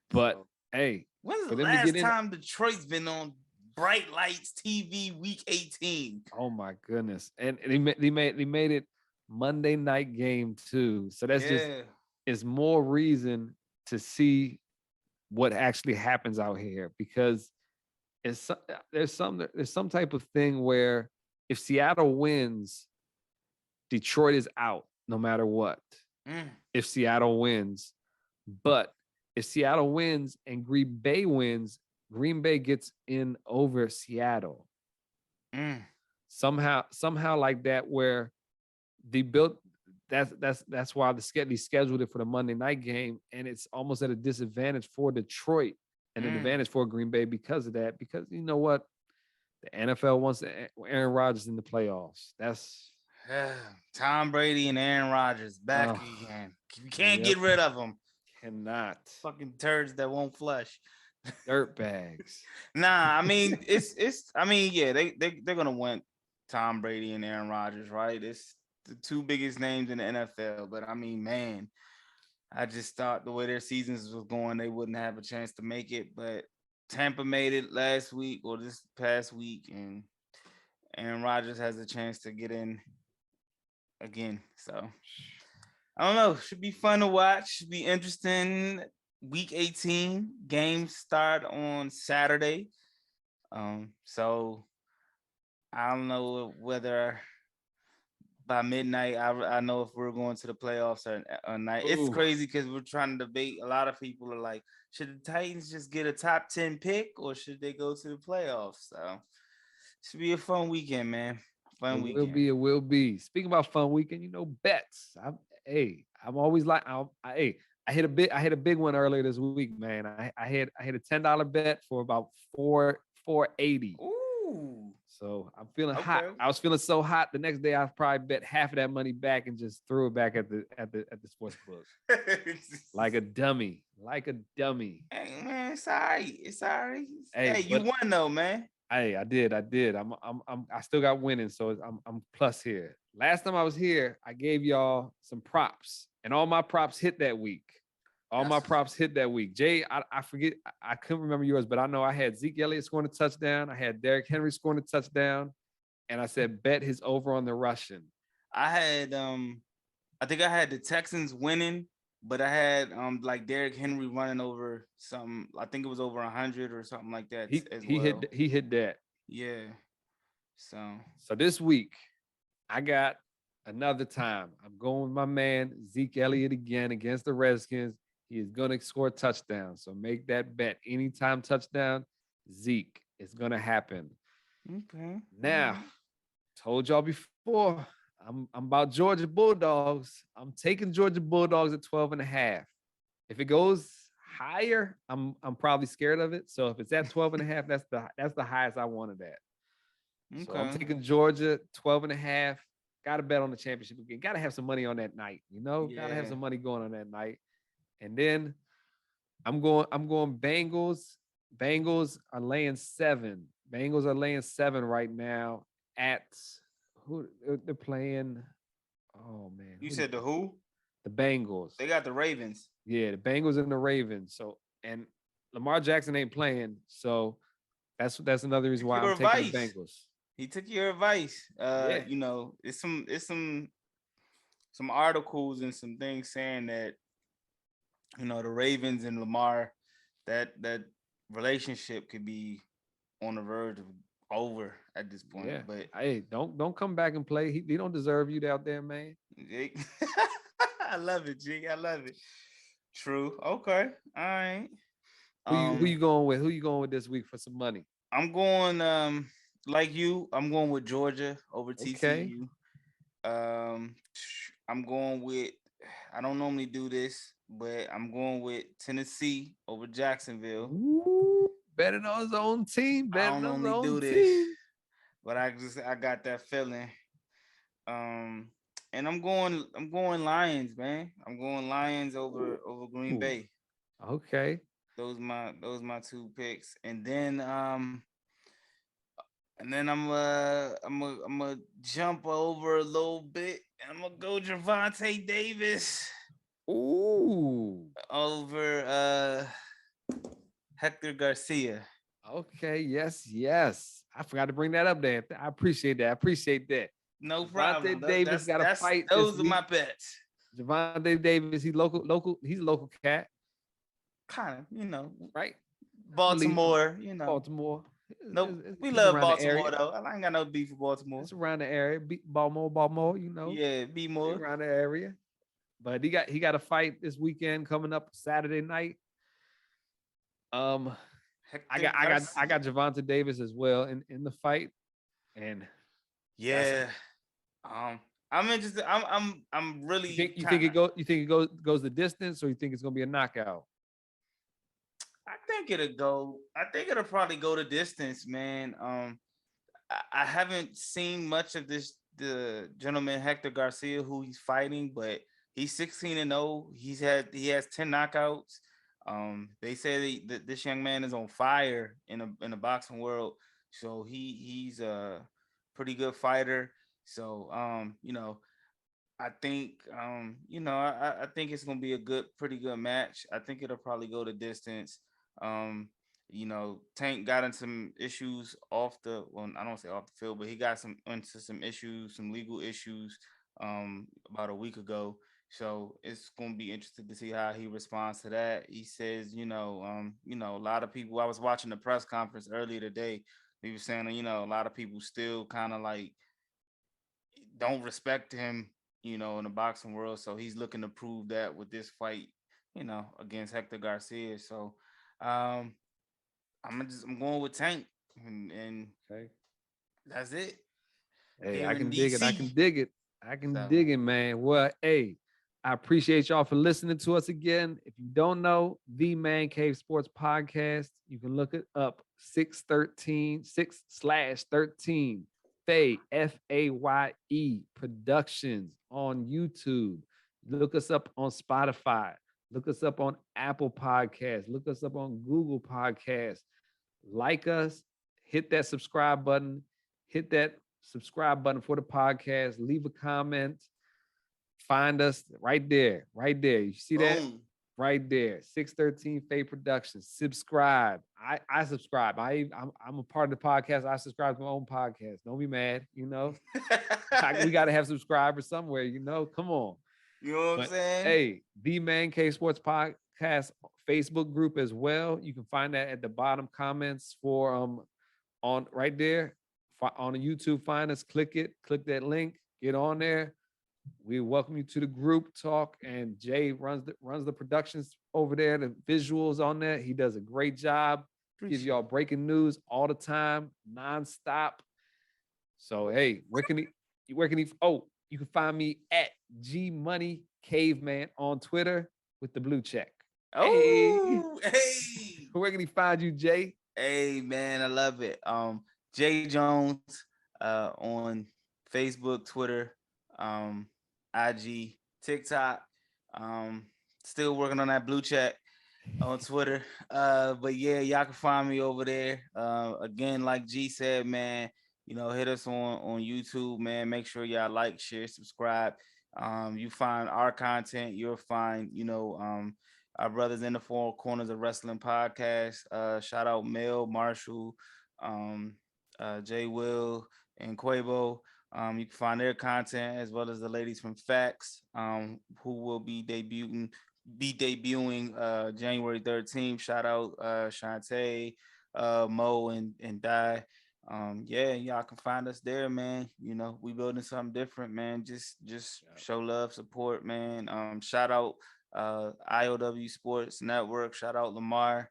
But hey, when's the last time Detroit's been on bright lights TV week 18? Oh my goodness. And they made it Monday night game too. So that's just is more reason to see what actually happens out here, because there's some type of thing where if Seattle wins, Detroit is out no matter what. If Seattle wins, but if Seattle wins and Green Bay wins, Green Bay gets in over Seattle. Somehow like that, where they built. That's why they scheduled it for the Monday night game, and it's almost at a disadvantage for Detroit and an advantage for Green Bay because of that. Because you know what, the NFL wants Aaron Rodgers in the playoffs. That's Tom Brady and Aaron Rodgers back again. You can't get rid of them. Cannot. Fucking turds that won't flush. Dirt bags. Nah, I mean they're gonna want Tom Brady and Aaron Rodgers, right? It's the two biggest names in the NFL. But I mean, man, I just thought the way their seasons was going, they wouldn't have a chance to make it. But Tampa made it last week or this past week, and Aaron Rodgers has a chance to get in again. So I don't know. Should be fun to watch. Should be interesting. Week 18 games start on Saturday. So I don't know whether by midnight I know if we're going to the playoffs or not. It's crazy because we're trying to debate. A lot of people are like, should the Titans just get a top 10 pick or should they go to the playoffs? So should be a fun weekend, man. Fun weekend. It will be. Speaking about fun weekend, bets. I'm always like, I hit a big one earlier this week, man. I hit a $10 bet for about $480. Ooh. So I'm feeling hot. I was feeling so hot. The next day I probably bet half of that money back and just threw it back at the sports book. like a dummy. Hey man, it's all right. Hey, you won though, man. Hey, I did. I still got winning, so I'm plus here. Last time I was here, I gave y'all some props, and all my props hit that week. Jay, I forget, I couldn't remember yours, but I know I had Zeke Elliott scoring a touchdown. I had Derrick Henry scoring a touchdown, and I said bet his over on the rushing. I had I think I had the Texans winning, but I had like Derrick Henry running over something. I think it was over 100 or something like that. He hit that. Yeah. So this week, I got another time. I'm going with my man Zeke Elliott again against the Redskins. He is going to score a touchdown. So make that bet. Anytime touchdown, Zeke. It's going to happen. Okay. Now, told y'all before, I'm about Georgia Bulldogs. I'm taking Georgia Bulldogs at 12 and a half. If it goes higher, I'm probably scared of it. So if it's at 12 and a half, that's the highest I wanted at. So I'm taking Georgia 12 and a half. Got to bet on the championship again. Got to have some money on that night, Got to have some money going on that night. And then I'm going Bengals. Bengals are laying 7. Bengals are laying 7 right now at who they're playing. Oh man. You said the who? The Bengals. They got the Ravens. Yeah, the Bengals and the Ravens. So and Lamar Jackson ain't playing. So that's another reason why I'm taking the Bengals. He took your advice. It's some articles and some things saying that the Ravens and Lamar, that relationship could be on the verge of over at this point. Yeah. But hey, don't come back and play. He don't deserve you out there, man. I love it, G. I love it. True. Okay. All right. Who you going with? Who you going with this week for some money? I'm going like you. I'm going with Georgia over TCU. I'm going with. I don't normally do this, but I'm going with Tennessee over Jacksonville. Ooh, betting on his own team. I don't normally do this, but I got that feeling. And I'm going Lions, man. I'm going Lions over Green Bay. Okay. Those my 2 picks, and then I'm gonna jump over a little bit. I'm gonna go Gervonta Davis. Ooh. Over Hector Garcia. Okay. Yes. I forgot to bring that up there. I appreciate that. No problem. Gervonta Davis got to fight. Those are my bets. Gervonta Davis, he's local. He's a local cat. Kind of, right? Baltimore, Baltimore. Nope. We love Baltimore though. I ain't got no beef with Baltimore. It's around the area. Baltimore, Yeah, be more around the area. But he got a fight this weekend coming up Saturday night. I got Gervonta Davis as well in the fight. And yeah. I'm interested. I'm really. You think it goes the distance, or you think it's gonna be a knockout? I think it'll probably go the distance, man. I haven't seen much of the gentleman Hector Garcia who he's fighting, but he's 16-0. He has 10 knockouts. They say that this young man is on fire in the boxing world, so he's a pretty good fighter. So I think I think it's gonna be a pretty good match. I think it'll probably go the distance. Tank got into some issues I don't say off the field, but he got into some issues, some legal issues about a week ago. So it's going to be interesting to see how he responds to that. He says, a lot of people, I was watching the press conference earlier today. He was saying, a lot of people still kind of like don't respect him, in the boxing world. So he's looking to prove that with this fight, against Hector Garcia. So I'm going with Tank, and okay. That's it. Hey, I can dig it, man. Well, hey, I appreciate y'all for listening to us again. If you don't know, the ManCave Sports Podcast, you can look it up 6/13 Faye Faye Productions on YouTube. Look us up on Spotify. Look us up on Apple Podcasts. Look us up on Google Podcasts. Like us, hit that subscribe button. Hit that subscribe button for the podcast. Leave a comment. Find us right there. You see that? Right there. 613 Faye Productions. Subscribe. I subscribe. I'm a part of the podcast. I subscribe to my own podcast. Don't be mad. We got to have subscribers somewhere. Come on. You know what I'm saying? Hey, the ManCave Sports Podcast Facebook group as well. You can find that at the bottom comments for on right there on the YouTube. Find us, click that link, get on there. We welcome you to the group talk. And Jay runs the productions over there, the visuals on there. He does a great job. Gives y'all breaking news all the time, nonstop. So hey, where can he? Oh, you can find me at G Money Caveman on Twitter with the blue check. Oh, hey. Where can he find you, Jay? Hey man, I love it. Jae Jones on Facebook, Twitter, IG, TikTok. Still working on that blue check on Twitter. But yeah, y'all can find me over there. Again, like G said, man, hit us on YouTube, man. Make sure y'all like, share, subscribe. You find our content, you'll find, our brothers in the Four Corners of Wrestling podcast. Shout out Mel, Marshall, Jay Will, and Quavo. You can find their content as well as the ladies from Facts, who will be debuting January 13th. Shout out Shantae, Mo, and Di. Yeah, y'all can find us there, man. We building something different, man. Just show love, support, man. Shout out IOW Sports Network. Shout out Lamar.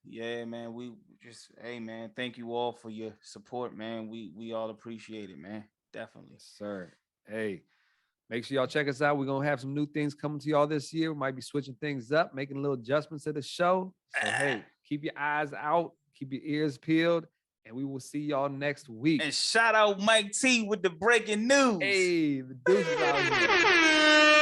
Yeah, man. We just, hey, man, thank you all for your support, man. We all appreciate it, man. Definitely. Yes, sir. Hey, make sure y'all check us out. We're going to have some new things coming to y'all this year. We might be switching things up, making little adjustments to the show. So, hey, keep your eyes out, keep your ears peeled, and we will see y'all next week. And shout out Mike T with the breaking news. Hey, the deuces out here.